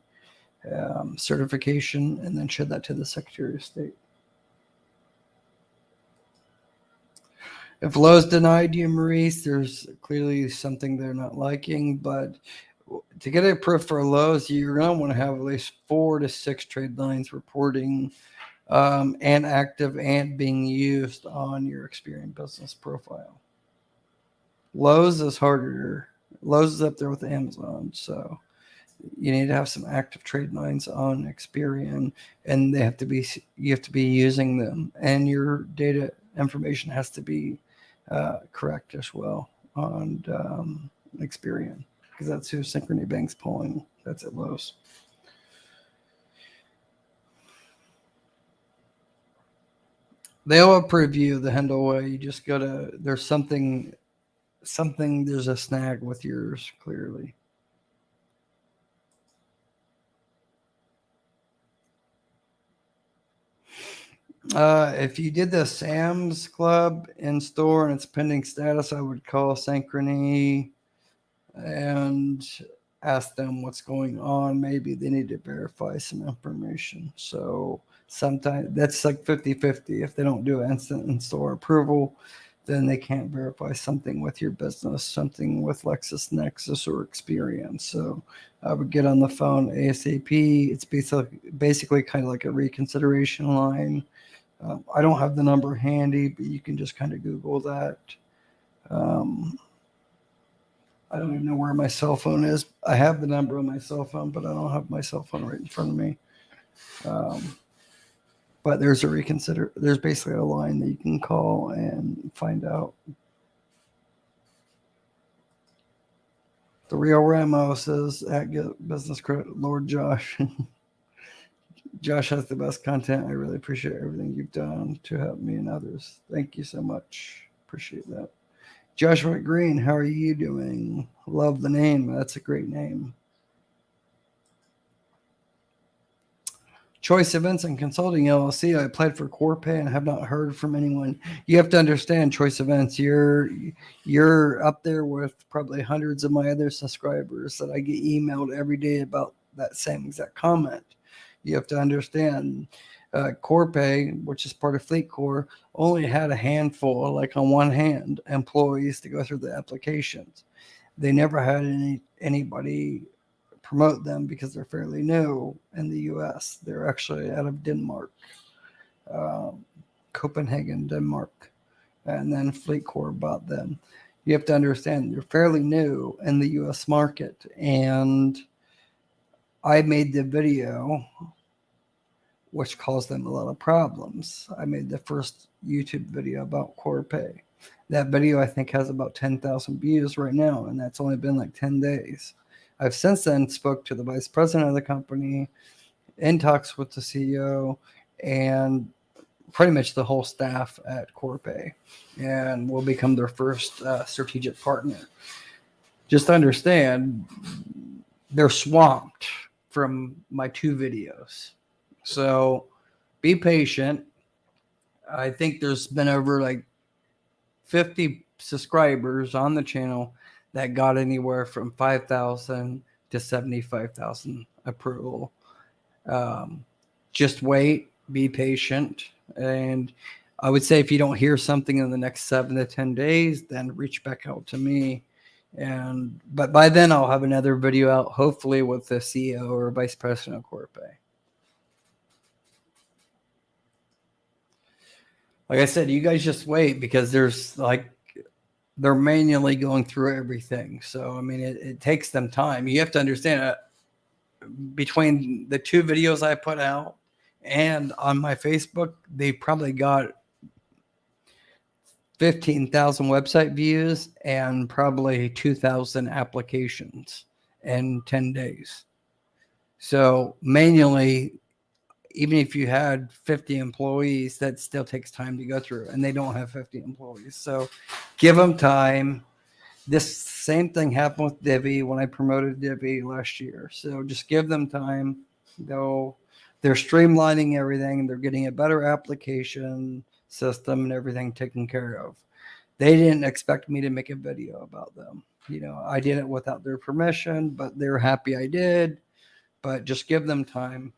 certification, and then show that to the Secretary of State. If Lowe's denied you, Maurice, there's clearly something they're not liking. But to get it approved for Lowe's, you're going to want to have at least 4 to 6 trade lines reporting and active and being used on your Experian Business profile. Lowe's is harder. Lowe's is up there with Amazon, so you need to have some active trade lines on Experian, and you have to be using them, and your data information has to be correct as well on Experian, because that's who Synchrony Bank's pulling. That's at Lowe's. They'll approve you the Handle way. You just gotta. There's something. There's a snag with yours clearly. If you did the Sam's Club in store and it's pending status, I would call Synchrony and ask them what's going on. Maybe they need to verify some information. So sometimes that's like 50-50. If they don't do instant in-store approval, then they can't verify something with your business, something with LexisNexis or Experian. So I would get on the phone ASAP. It's basically kind of like a reconsideration line. I don't have the number handy, but you can just kind of Google that. I don't even know where my cell phone is. I have the number on my cell phone, but I don't have my cell phone right in front of me. But there's basically a line that you can call and find out. The Real Ramo says at Get Business Credit, Lord Josh. Josh has the best content. I really appreciate everything you've done to help me and others. Thank you so much. Appreciate that. Joshua Green, how are you doing? Love the name. That's a great name. Choice Events and Consulting LLC. I applied for Corpay and have not heard from anyone. You have to understand, Choice Events, you're up there with probably hundreds of my other subscribers that I get emailed every day about that same exact comment. You have to understand, Corpay, which is part of FleetCor, only had a handful, like on one hand, employees to go through the applications. They never had anybody promote them because they're fairly new in the U.S. They're actually out of Denmark, Copenhagen, Denmark, and then FleetCor bought them. You have to understand they're fairly new in the U.S. market, and I made the video, which caused them a lot of problems. I made the first YouTube video about Corpay. That video, I think, has about 10,000 views right now, and that's only been like 10 days. I've since then spoke to the vice president of the company, in talks with the CEO, and pretty much the whole staff at Corpay, and will become their first strategic partner. Just understand, they're swamped from my 2 videos. So be patient. I think there's been over like 50 subscribers on the channel that got anywhere from 5,000 to 75,000 approval. Just wait, be patient. And I would say if you don't hear something in the next 7 to 10 days, then reach back out to me. But by then I'll have another video out, hopefully with the CEO or vice president of Corpay. Like I said, you guys just wait, because they're manually going through everything. So, I mean, it takes them time. You have to understand, between the 2 videos I put out and on my Facebook, they probably got 15,000 website views and probably 2,000 applications in 10 days. So manually, even if you had 50 employees, that still takes time to go through, and they don't have 50 employees. So give them time. This same thing happened with Divvy when I promoted Divvy last year. So just give them time. They're streamlining everything. They're getting a better application system and everything taken care of. they didn't expect me to make a video about them. I did it without their permission, but they're happy I did. But just give them time.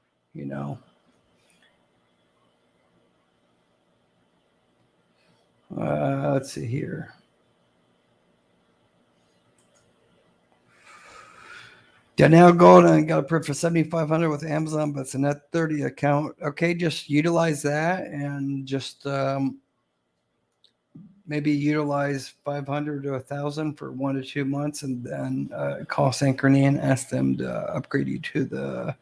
Let's see here. Danielle Golden got approved for $7,500 with Amazon, but it's a net 30 account. Okay, just utilize that and just maybe utilize 500 to 1,000 for 1 to 2 months, and then call Synchrony and ask them to upgrade you to the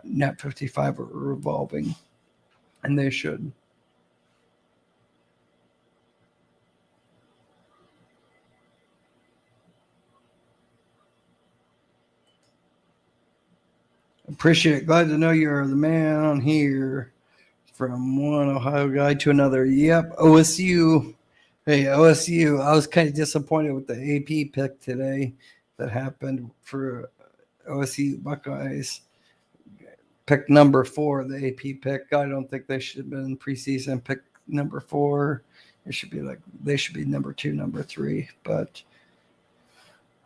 net 55 or revolving, and they should. Appreciate it. Glad to know you're the man on here. From one Ohio guy to another. Yep, OSU. Hey, OSU. I was kind of disappointed with the AP pick today that happened for OSU Buckeyes. Pick number 4, the AP pick. I don't think they should have been preseason pick number 4. It should be they should be number 2, number 3. But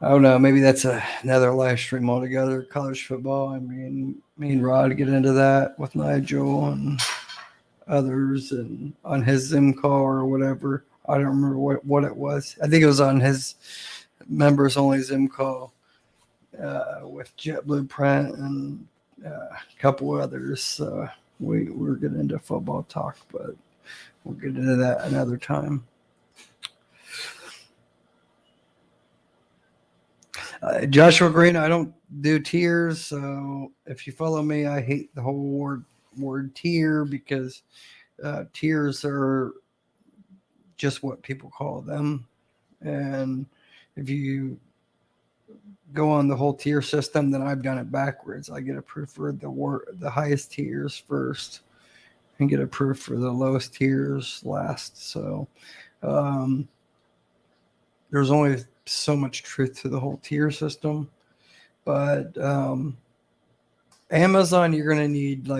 I don't know. Maybe that's another live stream altogether. College football. I mean, me and Rod get into that with Nigel and others, and on his Zoom call or whatever. I don't remember what it was. I think it was on his members only Zoom call with Jet Blueprint and a couple others. We're getting into football talk, but we'll get into that another time. Joshua Green, I don't do tiers, so if you follow me, I hate the whole word tier, because tiers are just what people call them. And if you go on the whole tier system, then I've done it backwards. I get approved for the highest tiers first and get approved for the lowest tiers last. So there's only so much truth to the whole tier system. But Amazon, you're going to need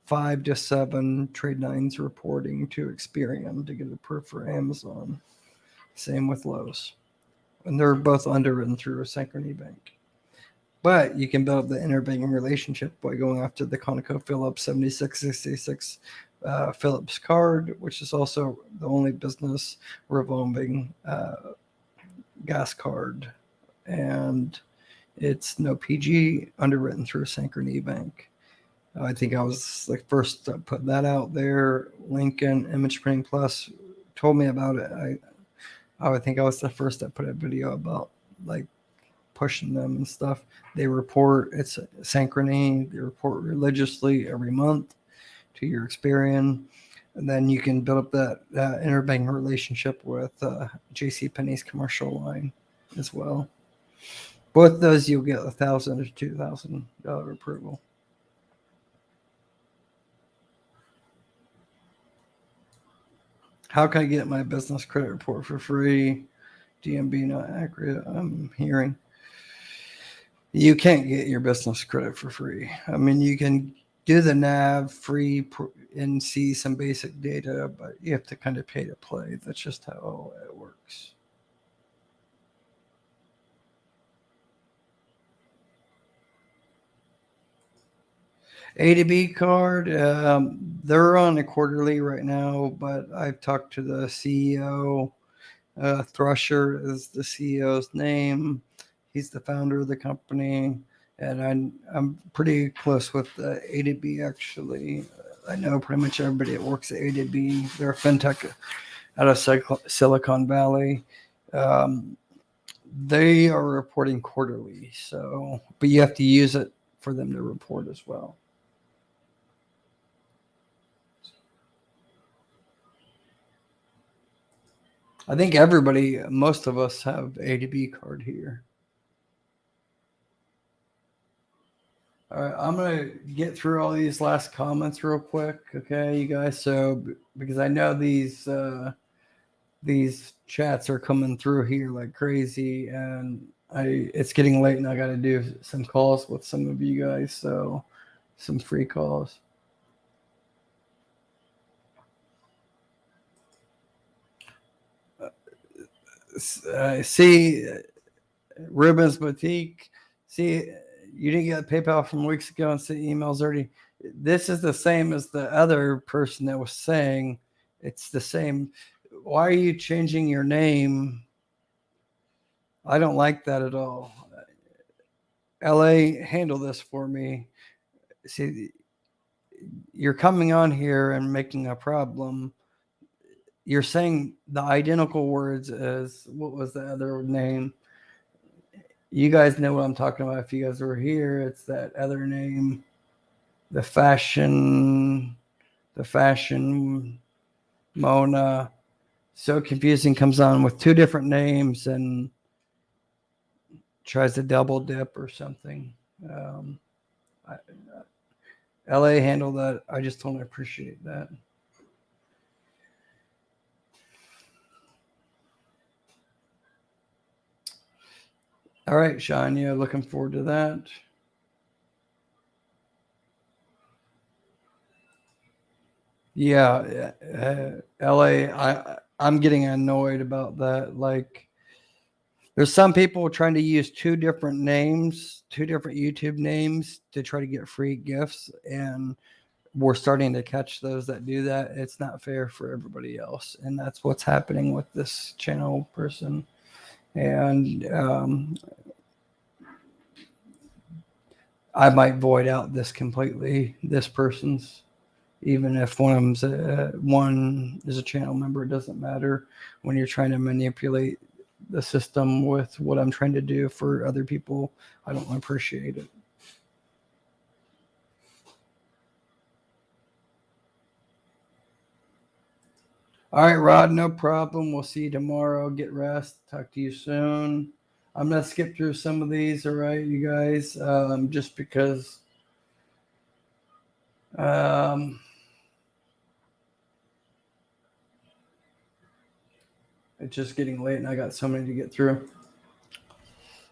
5 to 7 tradelines reporting to Experian to get approved for Amazon. Same with Lowe's. And they're both underwritten through a Synchrony bank. But you can build the interbanking relationship by going after the ConocoPhillips 7666 Phillips card, which is also the only business revolving gas card. And it's no PG, underwritten through a Synchrony bank. I think I was the first to put that out there. Lincoln Image Printing Plus told me about it. I think I was the first that put a video about pushing them and stuff. They report, it's Synchrony. They report religiously every month to your Experian. And then you can build up that interbank relationship with JCPenney's commercial line as well. Both those you'll get $1,000 to $2,000 approval. How can I get my business credit report for free? DMB not accurate. I'm hearing. You can't get your business credit for free. I mean, you can do the nav free and see some basic data, but you have to kind of pay to play. That's just how it works. A to B card, they're on a quarterly right now, but I've talked to the CEO. Thrusher is the CEO's name. He's the founder of the company, and I'm pretty close with A to B actually. I know pretty much everybody that works at A to B. They're a fintech out of Silicon Valley. They are reporting quarterly, but you have to use it for them to report as well. I think most of us have A to B card here. All right, I'm going to get through all these last comments real quick. Okay, you guys. So, because I know these chats are coming through here like crazy, and it's getting late and I got to do some calls with some of you guys. So, some free calls. See, Ruben's Boutique. See, you didn't get PayPal from weeks ago and see emails already. This is the same as the other person that was saying it's the same. Why are you changing your name? I don't like that at all. LA, handle this for me. See, you're coming on here and making a problem. You're saying the identical words as what was the other name? You guys know what I'm talking about. If you guys were here, it's that other name, the fashion Mona. So confusing, comes on with two different names and tries to double dip or something. LA handled that. I just don't appreciate that. All right, Shania, looking forward to that. Yeah, LA, I'm getting annoyed about that. Like, there's some people trying to use two different names, two different YouTube names to try to get free gifts, and we're starting to catch those that do that. It's not fair for everybody else, and that's what's happening with this channel person. And I might void out this completely, this person's, even if one is a channel member. It doesn't matter when you're trying to manipulate the system with what I'm trying to do for other people. I don't appreciate it. All right, Rod, no problem. We'll see you tomorrow. Get rest. Talk to you soon. I'm going to skip through some of these, all right, you guys, just because it's just getting late and I got so many to get through.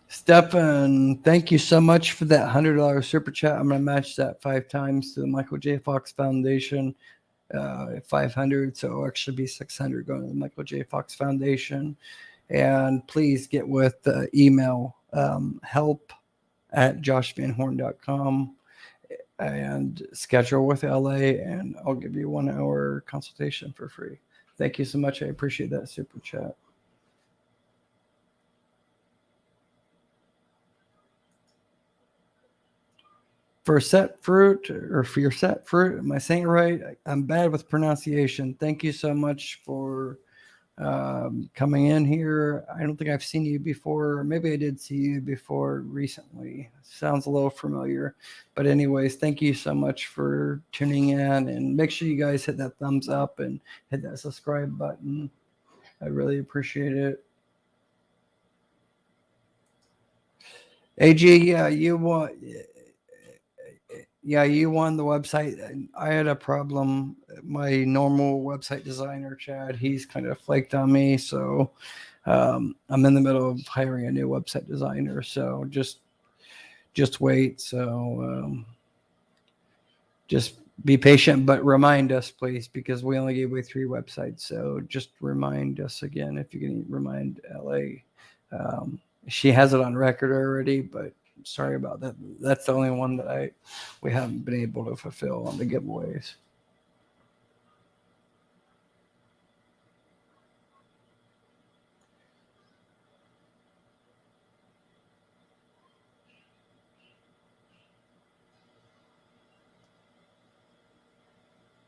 Stefan, thank you so much for that $100 super chat. I'm going to match that 5 times to the Michael J. Fox Foundation. 500, so it'll actually be 600 going to the Michael J. Fox Foundation. And please get with the email help@joshvanhorn.com and schedule with LA, and I'll give you 1 hour consultation for free. Thank you so much. I appreciate that super chat. For set fruit, or for your set fruit, am I saying it right? I'm bad with pronunciation. Thank you so much for coming in here. I don't think I've seen you before. Maybe I did see you before recently. Sounds a little familiar. But anyways, thank you so much for tuning in, and make sure you guys hit that thumbs up and hit that subscribe button. I really appreciate it. AG, you won the website. I had a problem. My normal website designer, Chad, he's kind of flaked on me. So I'm in the middle of hiring a new website designer. So just wait. So just be patient, but remind us, please, because we only gave away 3 websites. So just remind us again if you can remind LA. She has it on record already, but sorry about that. That's the only one that we haven't been able to fulfill on the giveaways.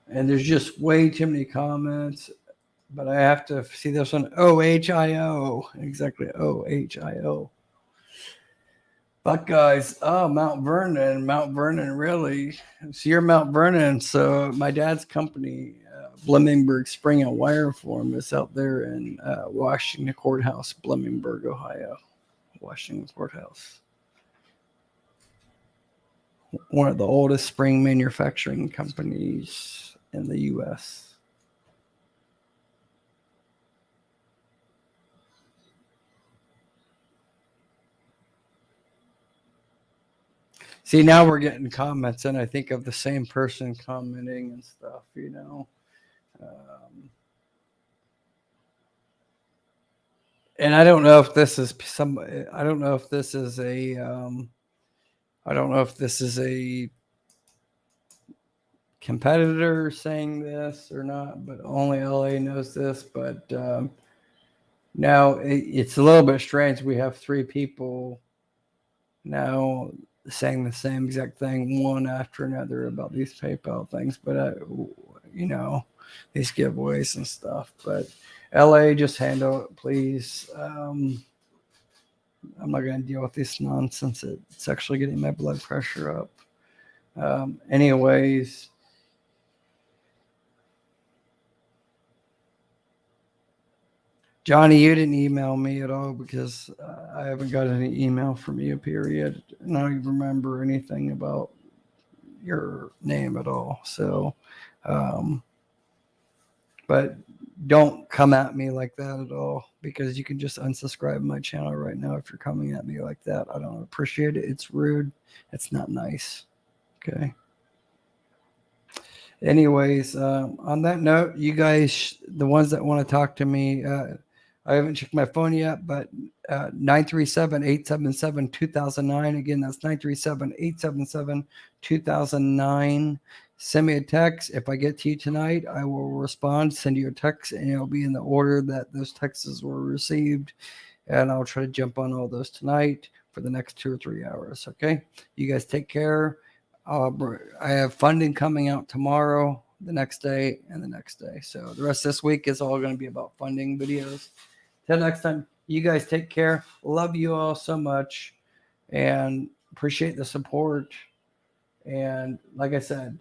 And there's just way too many comments, but I have to see this one. OHIO, exactly. OHIO. Buckeyes. Oh, Mount Vernon, really? So you're Mount Vernon. So my dad's company, Blemingburg Spring and Wireform, is out there in Washington Courthouse, Blemingburg, Ohio. Washington Courthouse. One of the oldest spring manufacturing companies in the U.S. See, now we're getting comments, and I think of the same person commenting and stuff, you know. And I don't know if this is I don't know if this is a, I don't know if this is a competitor saying this or not, but only LA knows this. But now it's a little bit strange. We have three people now saying the same exact thing, one after another, about these PayPal things. But these giveaways and stuff. But LA, just handle it, please. I'm not going to deal with this nonsense. It's actually getting my blood pressure up. Anyways, Johnny, you didn't email me at all because I haven't got any email from you, period. And I don't even remember anything about your name at all. So, but don't come at me like that at all, because you can just unsubscribe my channel right now if you're coming at me like that. I don't appreciate it. It's rude. It's not nice. Okay. Anyways, on that note, you guys, the ones that want to talk to me, I haven't checked my phone yet, but 937-877-2009. Again, that's 937-877-2009. Send me a text. If I get to you tonight, I will respond, send you a text, and it'll be in the order that those texts were received. And I'll try to jump on all those tonight for the next 2 or 3 hours. Okay. You guys take care. I have funding coming out tomorrow, the next day, and the next day. So the rest of this week is all going to be about funding videos. Till next time, you guys take care. Love you all so much and appreciate the support. And like I said,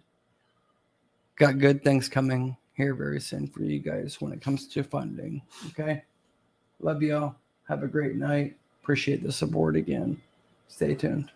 got good things coming here very soon for you guys when it comes to funding. Okay. Love you all. Have a great night. Appreciate the support again. Stay tuned.